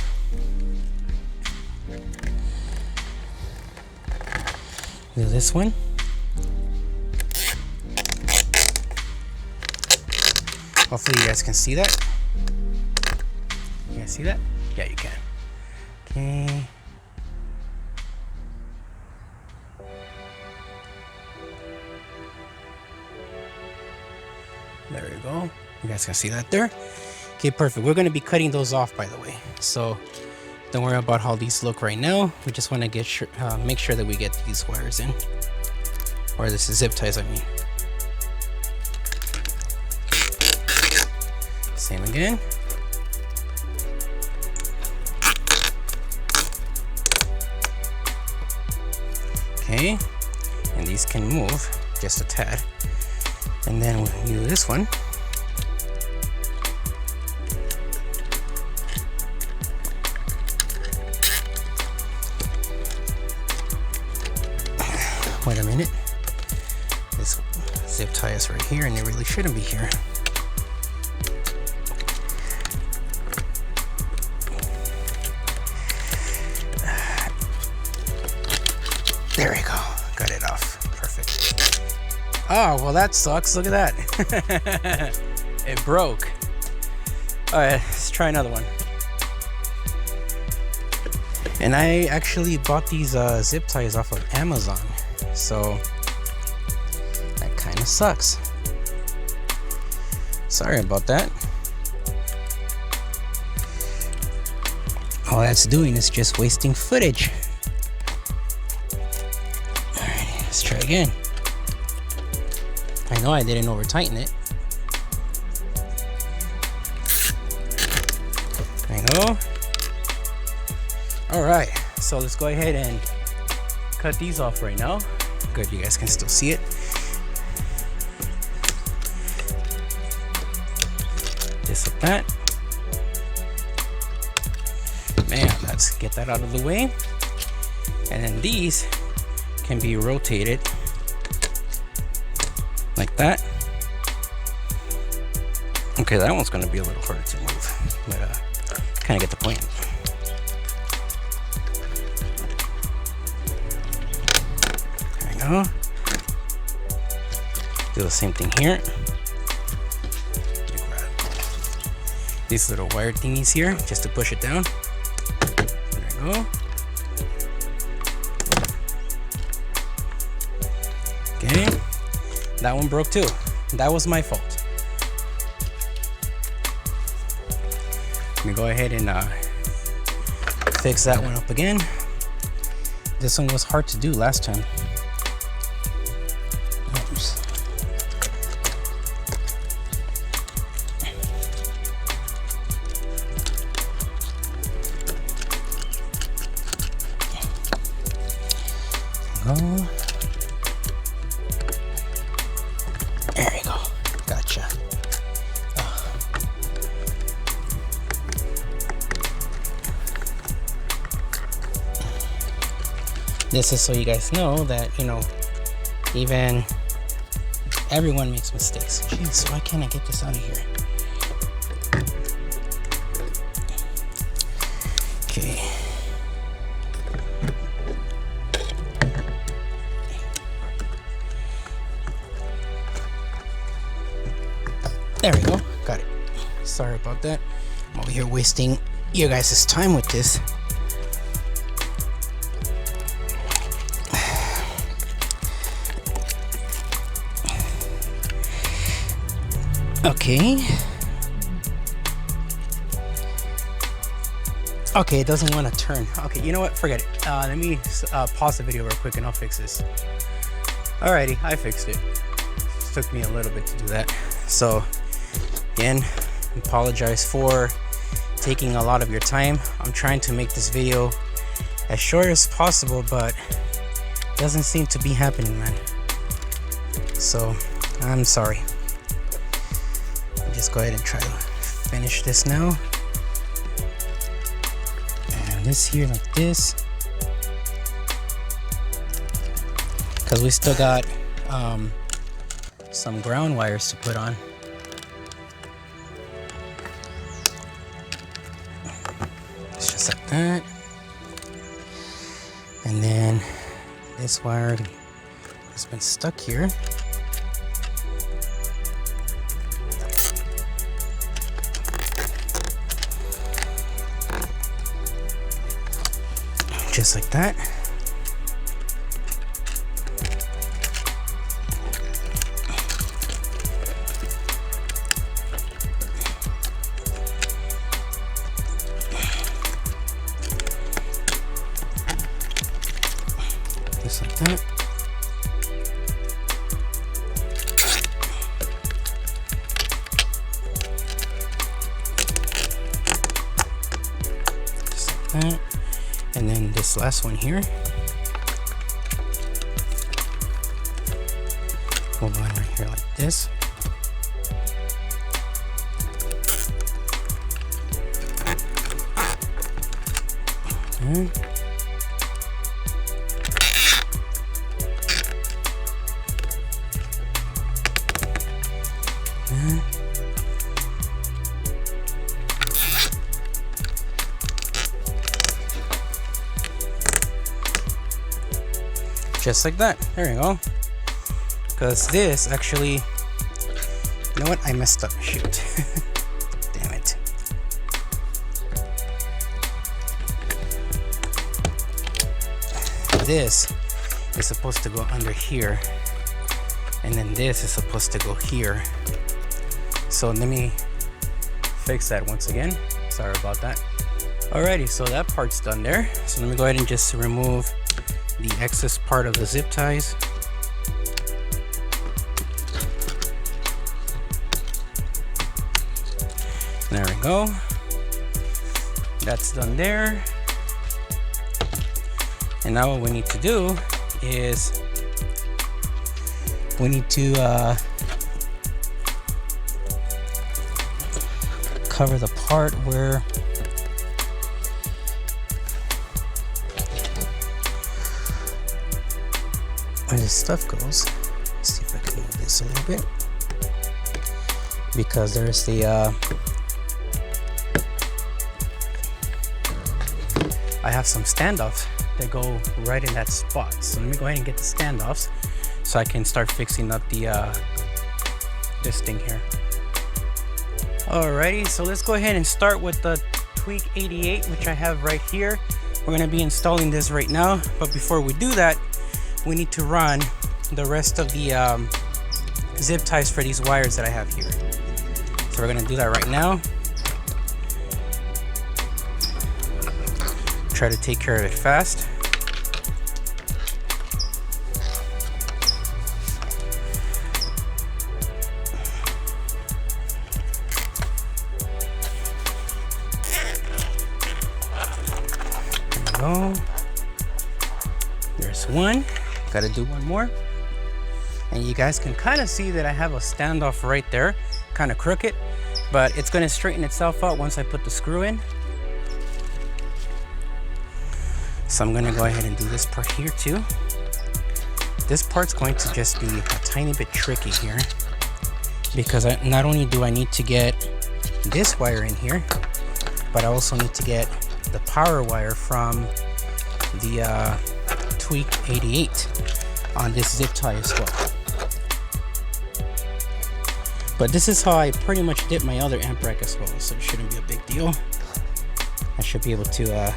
Do this one. Hopefully you guys can see that. You guys see that? Yeah, you can. Okay. There we go. You guys can see that there. Okay, perfect. We're going to be cutting those off, by the way. So don't worry about how these look right now. We just want to get make sure that we get these wires in, or this is zip ties, I mean. Same again. Okay, and these can move just a tad. And then we'll do this one. Wait a minute. This zip tie is right here, and it really shouldn't be here. There we go. Got it off. Perfect. Oh, well that sucks. Look at that. It broke. Alright, let's try another one. And I actually bought these zip ties off of Amazon. So that kind of sucks. Sorry about that. All that's doing is just wasting footage. Let's try again. I know I didn't over tighten it. There you go. Alright, so let's go ahead and cut these off right now. Good, you guys can still see it. Just like that. Man, let's get that out of the way. And then these can be rotated like that. Okay, that one's gonna be a little harder to move, but kind of get the point. There we go. Do the same thing here. These little wire thingies here, just to push it down. There we go. Okay, that one broke too. That was my fault. Let me go ahead and fix that one up again. This one was hard to do last time. Oops. Go. There you go. Gotcha. This is so you guys know that, you know, even everyone makes mistakes. Jeez, why can't I get this out of here? Okay. There we go. Got it. Sorry about that. I'm over here wasting you guys' time with this. Okay. Okay, it doesn't want to turn. Okay, you know what? Forget it. Let me pause the video real quick and I'll fix this. Alrighty, I fixed it. It took me a little bit to do that. So, again, apologize for taking a lot of your time. I'm trying to make this video as short as possible, but it doesn't seem to be happening, man. So, I'm sorry. I'll just go ahead and try to finish this now. This here like this, because we still got some ground wires to put on. It's just like that, and then this wire has been stuck here. Just like that. Just like that. Just like that. And then this last one here will go right here like this. Okay. Just like that. There you go. Because this actually, you know what? I messed up. Shoot. Damn it. This is supposed to go under here, and then this is supposed to go here. So let me fix that once again. Sorry about that. Alrighty, so that part's done there. So let me go ahead and just remove the excess part of the zip ties. There we go. That's done there. And now what we need to do is we need to cover the part where this stuff goes. Let's see if I can move this a little bit, because there's the I have some standoffs that go right in that spot. So let me go ahead and get the standoffs so I can start fixing up the this thing here. Alrighty, so let's go ahead and start with the Tweak 88, which I have right here. We're going to be installing this right now, but before we do that, we need to run the rest of the zip ties for these wires that I have here. So we're gonna do that right now. Try to take care of it fast. There we go. There's one. Gotta do one more. And you guys can kind of see that I have a standoff right there, kind of crooked, but it's going to straighten itself out once I put the screw in. So I'm going to go ahead and do this part here too. This part's going to just be a tiny bit tricky here, because not only do I need to get this wire in here, but I also need to get the power wire from the Tweak 88 on this zip tie as well. But this is how I pretty much did my other amp rack as well, so it shouldn't be a big deal. I should be able to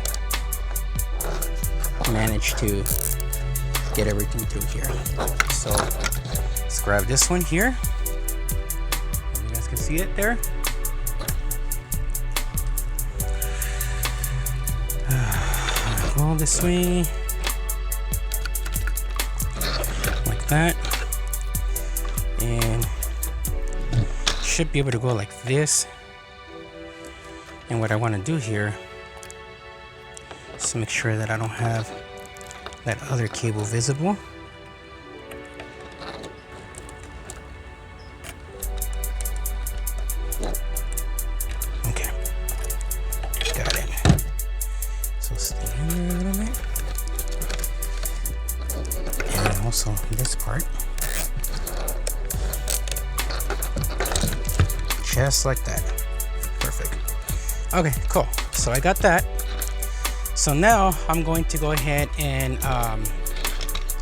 manage to get everything through here. So let's grab this one here. You guys can see it there. Go this way, like that, and should be able to go like this. And what I want to do here is to make sure that I don't have that other cable visible. Okay, got it. So stay in there a little bit. And also this part. Just like that. Perfect. Okay, cool. So I got that. So now I'm going to go ahead and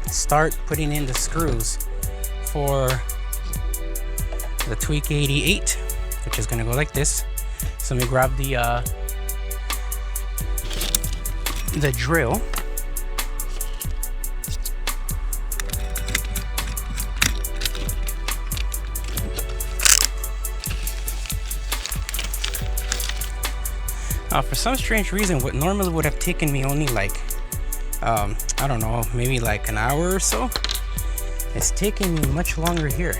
start putting in the screws for the Tweak 88, which is going to go like this. So let me grab the drill. For some strange reason, what normally would have taken me only like, I don't know, maybe like an hour or so, it's taking me much longer here.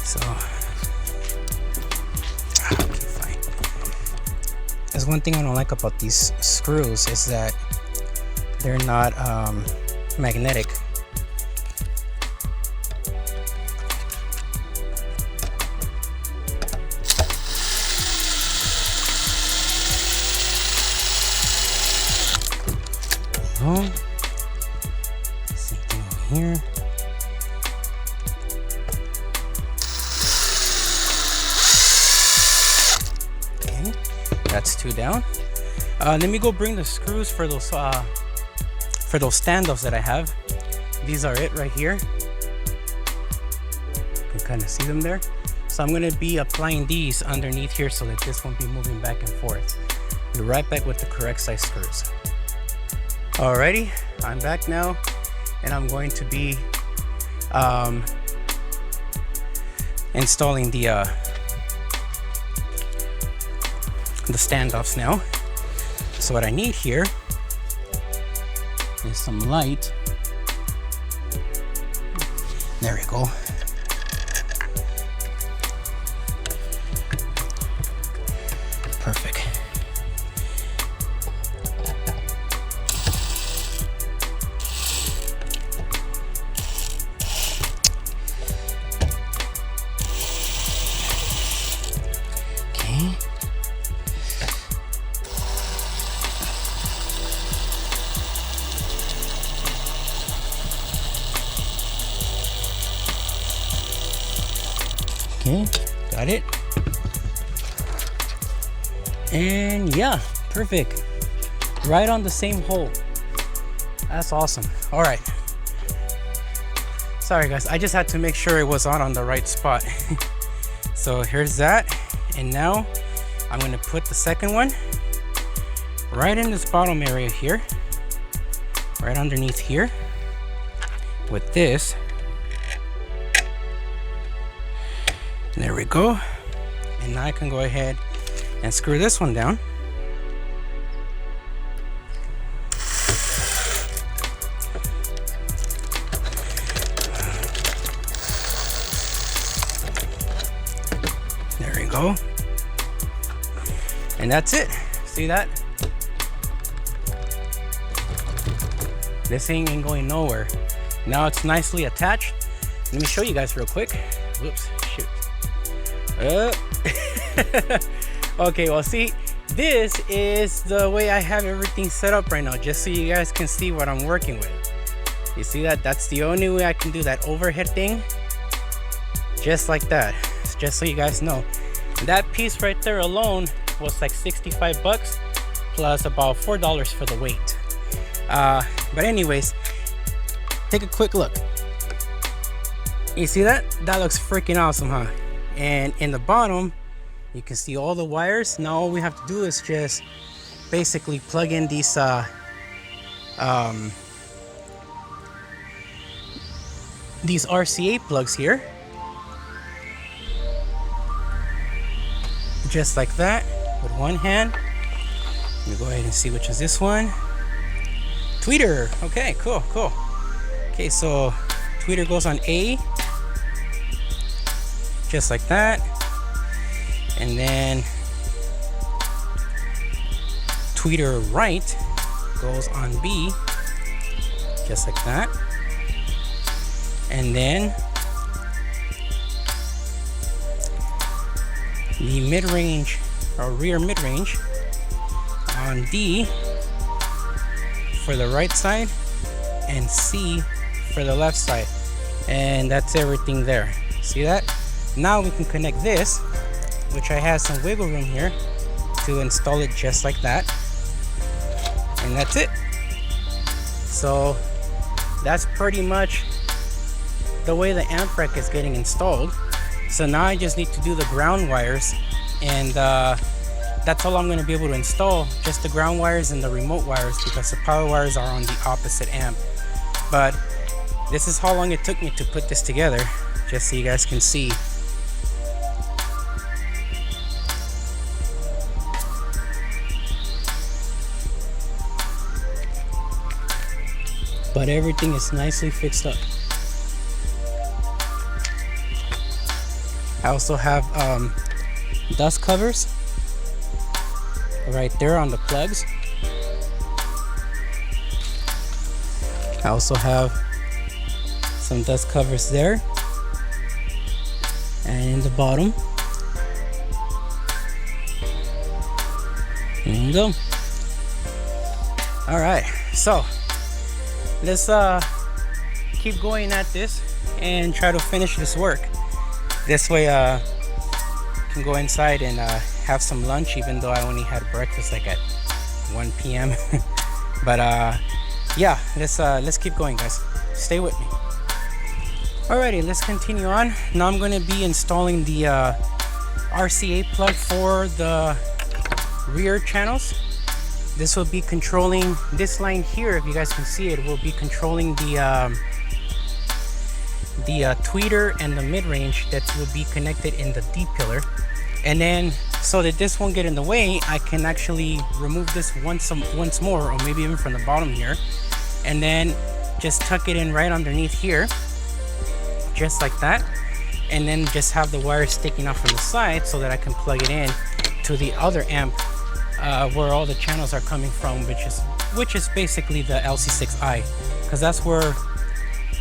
So, okay, fine. There's one thing I don't like about these screws is that they're not magnetic. Same thing over here. Okay, that's two down. Let me go bring the screws for those standoffs that I have. These are it right here. You can kind of see them there. So I'm going to be applying these underneath here so that this won't be moving back and forth. Be right back with the correct size screws. Alrighty, I'm back now, and I'm going to be installing the standoffs now. So what I need here is some light. There we go. Perfect. Okay, got it. And yeah, perfect. Right on the same hole. That's awesome. All right. Sorry guys, I just had to make sure it was on the right spot. So here's that. And now I'm gonna put the second one right in this bottom area here, right underneath here with this. There we go. And now I can go ahead and screw this one down. There we go. And that's it. See that? This thing ain't going nowhere. Now it's nicely attached. Let me show you guys real quick. Whoops, shoot. Okay, well see, this is the way I have everything set up right now, just so you guys can see what I'm working with. You see that? That's the only way I can do that overhead thing, just like that. Just so you guys know. And that piece right there alone was like 65 bucks plus about $4 for the weight. But anyways, take a quick look. You see that? That looks freaking awesome, huh? And in the bottom, you can see all the wires. Now all we have to do is just basically plug in these RCA plugs here. Just like that, with one hand. Let me go ahead and see which is this one. Tweeter. Okay, cool. Okay, so tweeter goes on A. Just like that. And then tweeter right goes on B. Just like that. And then the mid-range or rear mid-range on D for the right side and C for the left side. And that's everything there. See that? Now we can connect this, which I have some wiggle room here to install it just like that. And that's it. So that's pretty much the way the amp rack is getting installed. So now I just need to do the ground wires, and that's all I'm going to be able to install, just the ground wires and the remote wires, because the power wires are on the opposite amp. But this is how long it took me to put this together, just so you guys can see. But everything is nicely fixed up. I also have dust covers right there on the plugs. I also have some dust covers there and in the bottom. There you go. All right, so let's keep going at this and try to finish this work. This way I can go inside and have some lunch, even though I only had breakfast like at 1 p.m. But yeah, let's keep going, guys. Stay with me. Alrighty, let's continue on. Now I'm going to be installing the RCA plug for the rear channels. This will be controlling this line here. If you guys can see it, will be controlling the tweeter and the mid-range that will be connected in the D pillar. And then so that this won't get in the way, I can actually remove this once more, or maybe even from the bottom here, and then just tuck it in right underneath here, just like that, and then just have the wires sticking out from the side so that I can plug it in to the other amp where all the channels are coming from, which is basically the LC6I, because that's where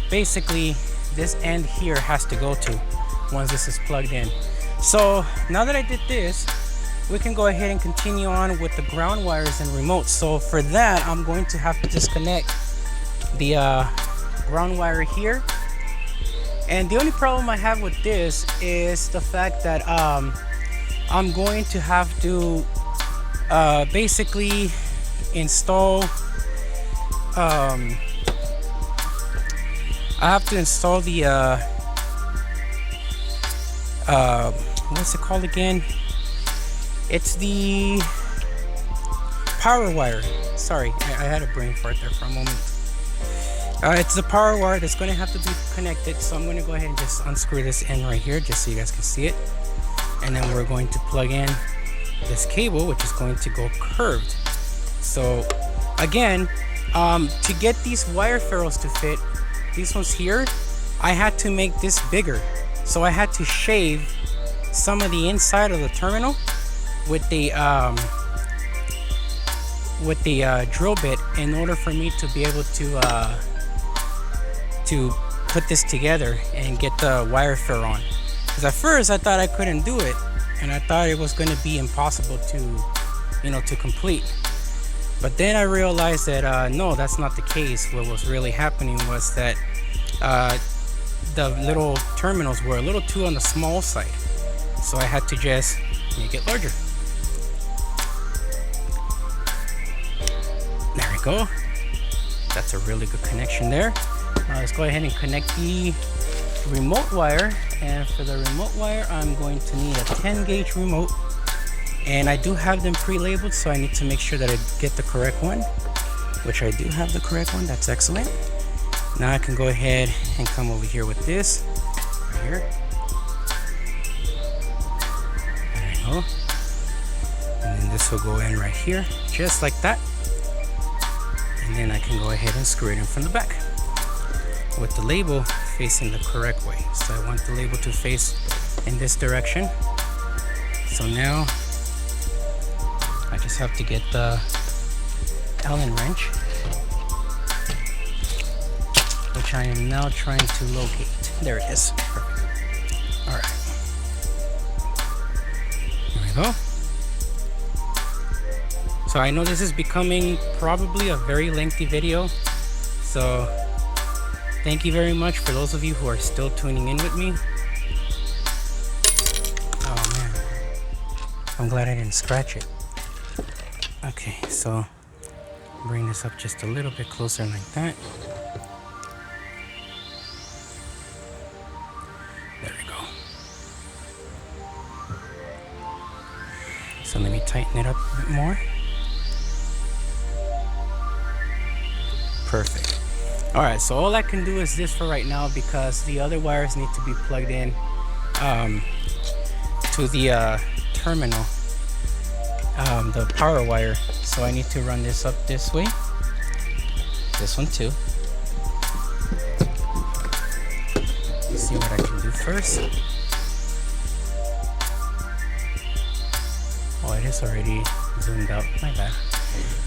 basically this end here has to go to once this is plugged in. So now that I did this, we can go ahead and continue on with the ground wires and remotes. So for that, I'm going to have to disconnect the ground wire here. And the only problem I have with this is the fact that I'm going to have to basically install I have to install the what's it called again? It's the power wire. Sorry, I had a brain fart there for a moment. It's the power wire that's going to have to be connected. So I'm going to go ahead and just unscrew this end right here, just so you guys can see it. And then we're going to plug in this cable, which is going to go curved. So again, to get these wire ferrules to fit, these ones here, I had to make this bigger. So I had to shave some of the inside of the terminal with the drill bit in order for me to be able to put this together and get the wire ferrule on. Because at first I thought I couldn't do it, and I thought it was going to be impossible to complete. But then I realized that no, that's not the case. What was really happening was that the little terminals were a little too on the small side, so I had to just make it larger. There we go. That's a really good connection there. Now let's go ahead and connect the remote wire, and for the remote wire I'm going to need a 10 gauge remote, and I do have them pre-labeled, so I need to make sure that I get the correct one, which I do have the correct one. That's excellent. Now I can go ahead and come over here with this right here. There you go. And then this will go in right here, just like that. And then I can go ahead and screw it in from the back with the label facing the correct way. So I want the label to face in this direction. So now I just have to get the Allen wrench, which I am now trying to locate. There it is. Perfect. All right. Here we go. So I know this is becoming probably a very lengthy video, so thank you very much for those of you who are still tuning in with me. Oh man, I'm glad I didn't scratch it. Okay, so bring this up just a little bit closer like that. There we go. So let me tighten it up a bit more. Perfect. All right, so all I can do is this for right now, because the other wires need to be plugged in to the terminal, the power wire. So I need to run this up this way, this one too. Let's see what I can do first. Oh, it is already zoomed out, my bad.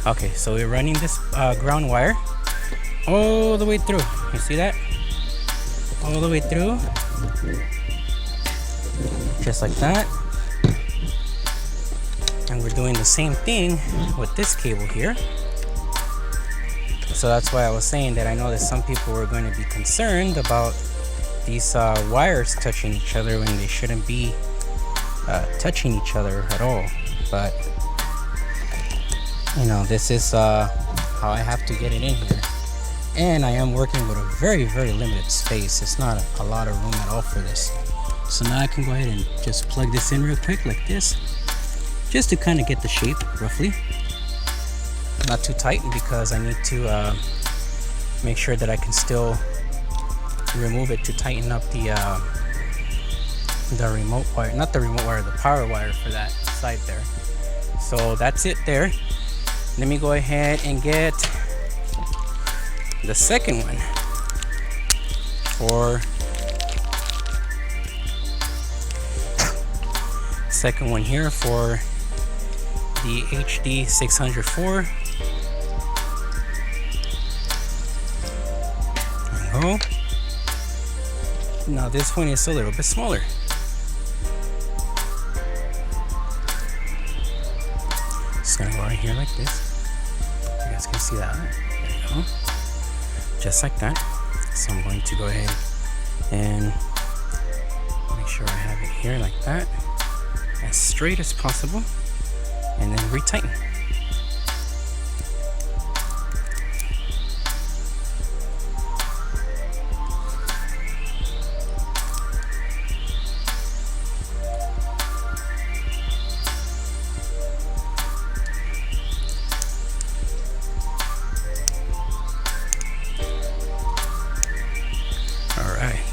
Okay, so we're running this ground wire all the way through. You see that? All the way through. Just like that. And we're doing the same thing with this cable here. So that's why I was saying that I know that some people were going to be concerned about these wires touching each other when they shouldn't be touching each other at all. But you know, this is how I have to get it in here. And I am working with a very, very limited space. It's not a lot of room at all for this. So now I can go ahead and just plug this in real quick like this, just to kind of get the shape roughly. Not too tight, because I need to make sure that I can still remove it to tighten up the remote wire, not the remote wire, the power wire for that side there. So that's it there. Let me go ahead and get the second one here for the HD 604. There we go. Now this one is a little bit smaller. Just gonna go right here like this. You guys can see that. There you go. Just like that. So I'm going to go ahead and make sure I have it here like that, as straight as possible, and then retighten.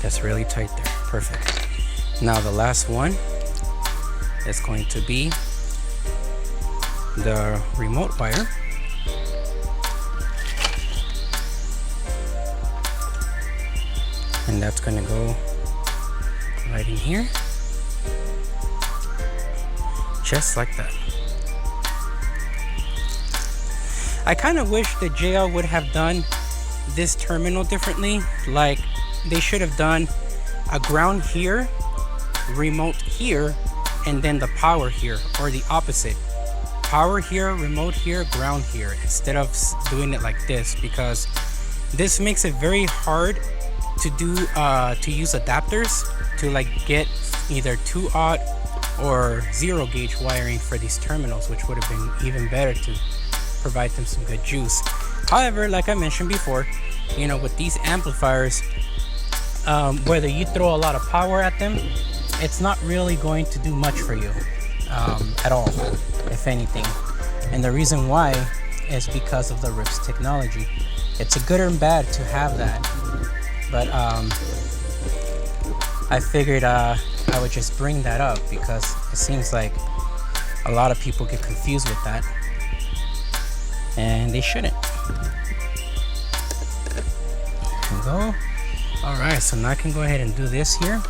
That's really tight there. Perfect. Now the last one is going to be the remote wire. And that's going to go right in here. Just like that. I kind of wish that JL would have done this terminal differently. Like, they should have done a ground here, remote here, and then the power here, or the opposite. Power here, remote here, ground here, instead of doing it like this, because this makes it very hard to do to use adapters to like get either 2/0 or 0 gauge wiring for these terminals, which would have been even better to provide them some good juice. However, like I mentioned before, you know, with these amplifiers, whether you throw a lot of power at them, it's not really going to do much for you at all, if anything. And the reason why is because of the R.I.P.S technology. It's a good and bad to have that, but I figured I would just bring that up because it seems like a lot of people get confused with that, and they shouldn't. There we go. All right, so now I can go ahead and do this here.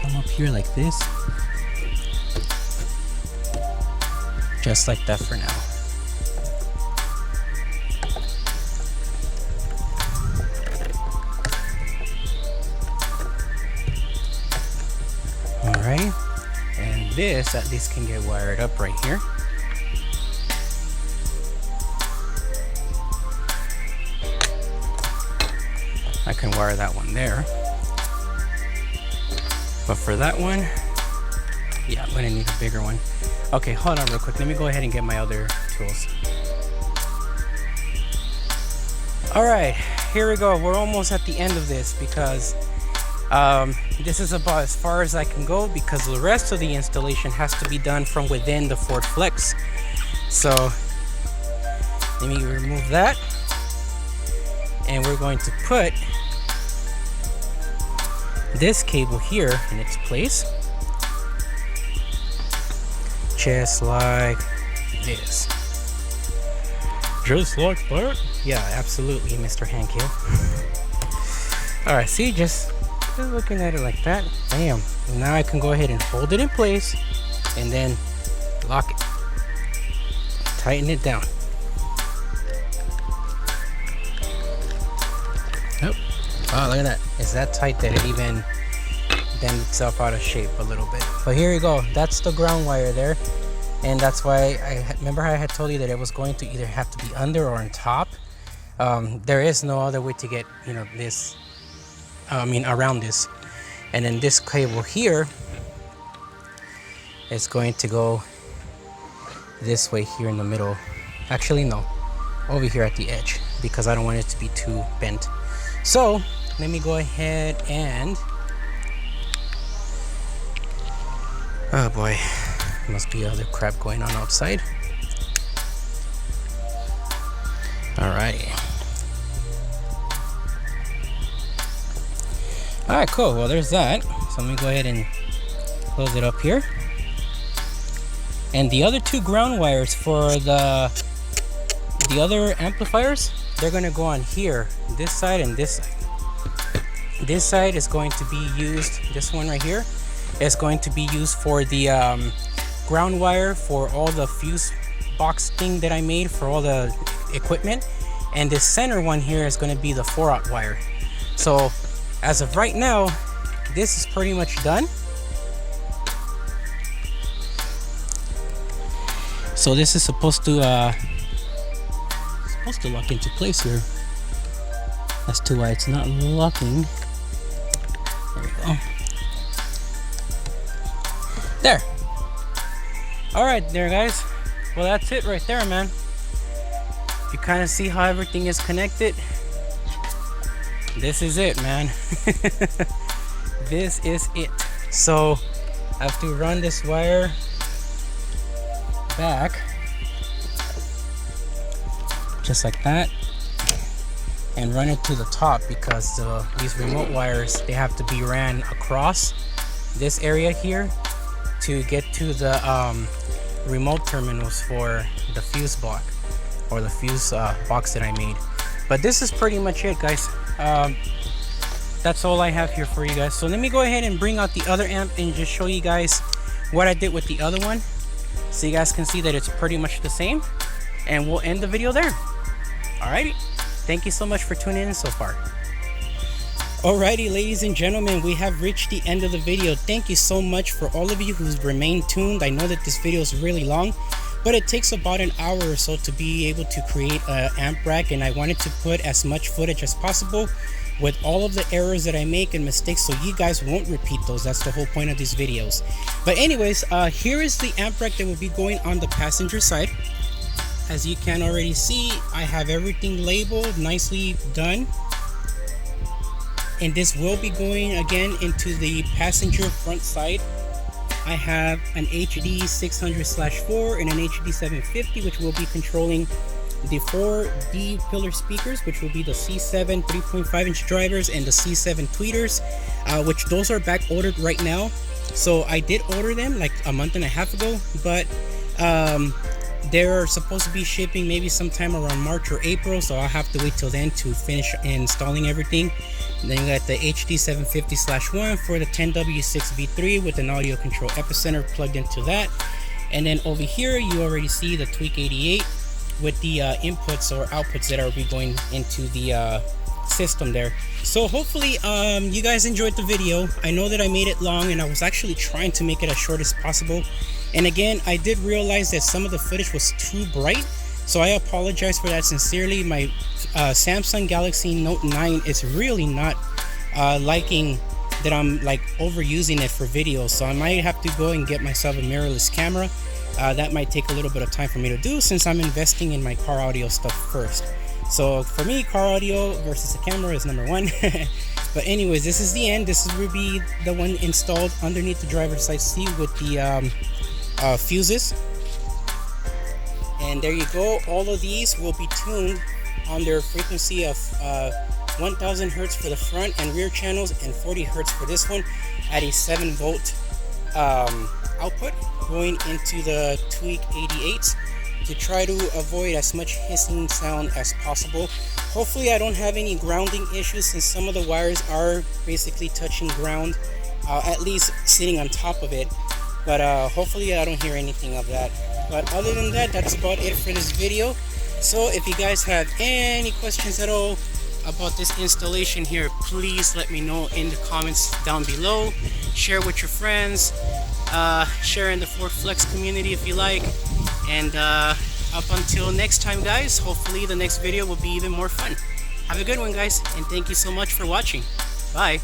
Come up here like this, just like that for now. All right, and this at least can get wired up right here. I can wire that one there. But for that one, yeah, I'm gonna need a bigger one. Okay, hold on real quick. Let me go ahead and get my other tools. All right, here we go. We're almost at the end of this because this is about as far as I can go because the rest of the installation has to be done from within the Ford Flex. So let me remove that. And we're going to put this cable here in its place, just like this. Just like that? Yeah, absolutely, Mr. Handkill. All right, see, just looking at it like that. Bam. Now I can go ahead and hold it in place and then lock it. Tighten it down. Nope. Oh, look at that. It's that tight that it even bends itself out of shape a little bit. But here you go. That's the ground wire there. And that's why remember I had told you that it was going to either have to be under or on top. There is no other way to get, you know, this, around this. And then this cable here is going to go this way here in the middle. Actually, no, over here at the edge because I don't want it to be too bent. So let me go ahead and, oh boy, must be other crap going on outside. Alrighty. Alright, cool. Well, there's that. So let me go ahead and close it up here. And the other two ground wires for the other amplifiers, they're going to go on here, this side and this side. This side is going to be used, this one right here is going to be used for the ground wire for all the fuse box thing that I made for all the equipment. And this center one here is going to be the 4-aught wire. So as of right now, this is pretty much done. So this is supposed to lock into place here. As to why it's not locking. There we go. There. All right, there, guys. Well, that's it right there, man. You kind of see how everything is connected. This is it, man. This is it. So I have to run this wire back just like that and run it to the top because these remote wires, they have to be ran across this area here to get to the remote terminals for the fuse block or the fuse box that I made. But this is pretty much it, guys. That's all I have here for you guys. So let me go ahead and bring out the other amp and just show you guys what I did with the other one, so you guys can see that it's pretty much the same, and we'll end the video there. Alrighty, thank you so much for tuning in so far. Alrighty, ladies and gentlemen, we have reached the end of the video. Thank you so much for all of you who's remained tuned. I know that this video is really long, but it takes about an hour or so to be able to create an amp rack, and I wanted to put as much footage as possible with all of the errors that I make and mistakes, so you guys won't repeat those. That's the whole point of these videos. But anyways, here is the amp rack that will be going on the passenger side. As you can already see, I have everything labeled, nicely done. And this will be going again into the passenger front side. I have an HD 600/4 and an HD 750, which will be controlling the 4 D pillar speakers, which will be the C7 3.5-inch drivers and the C7 tweeters, which those are back ordered right now. So I did order them like a month and a half ago, but they're supposed to be shipping maybe sometime around March or April, so I'll have to wait till then to finish installing everything. And then you got the HD 750/1 for the 10W6V3 with an Audiocontrol epicenter plugged into that. And then over here you already see the Tweak 88 with the inputs or outputs that are be going into the system there. So hopefully you guys enjoyed the video. I know that I made it long, and I was actually trying to make it as short as possible. And again, I did realize that some of the footage was too bright, so I apologize for that sincerely. My Samsung Galaxy Note 9 is really not liking that I'm like overusing it for videos, so I might have to go and get myself a mirrorless camera. That might take a little bit of time for me to do, since I'm investing in my car audio stuff first. So for me, car audio versus a camera is number one. But anyways, this is the end. This will be the one installed underneath the driver's side seat with the fuses. And there you go. All of these will be tuned on their frequency of 1000 Hertz for the front and rear channels, and 40 Hertz for this one, at a 7-volt output going into the Tweak 88 to try to avoid as much hissing sound as possible. Hopefully I don't have any grounding issues, since some of the wires are basically touching ground, at least sitting on top of it. But hopefully I don't hear anything of that. But other than that, that's about it for this video. So if you guys have any questions at all about this installation here, please let me know in the comments down below. Share with your friends, share in the Ford Flex community if you like. And up until next time, guys, hopefully the next video will be even more fun. Have a good one, guys, and thank you so much for watching. Bye.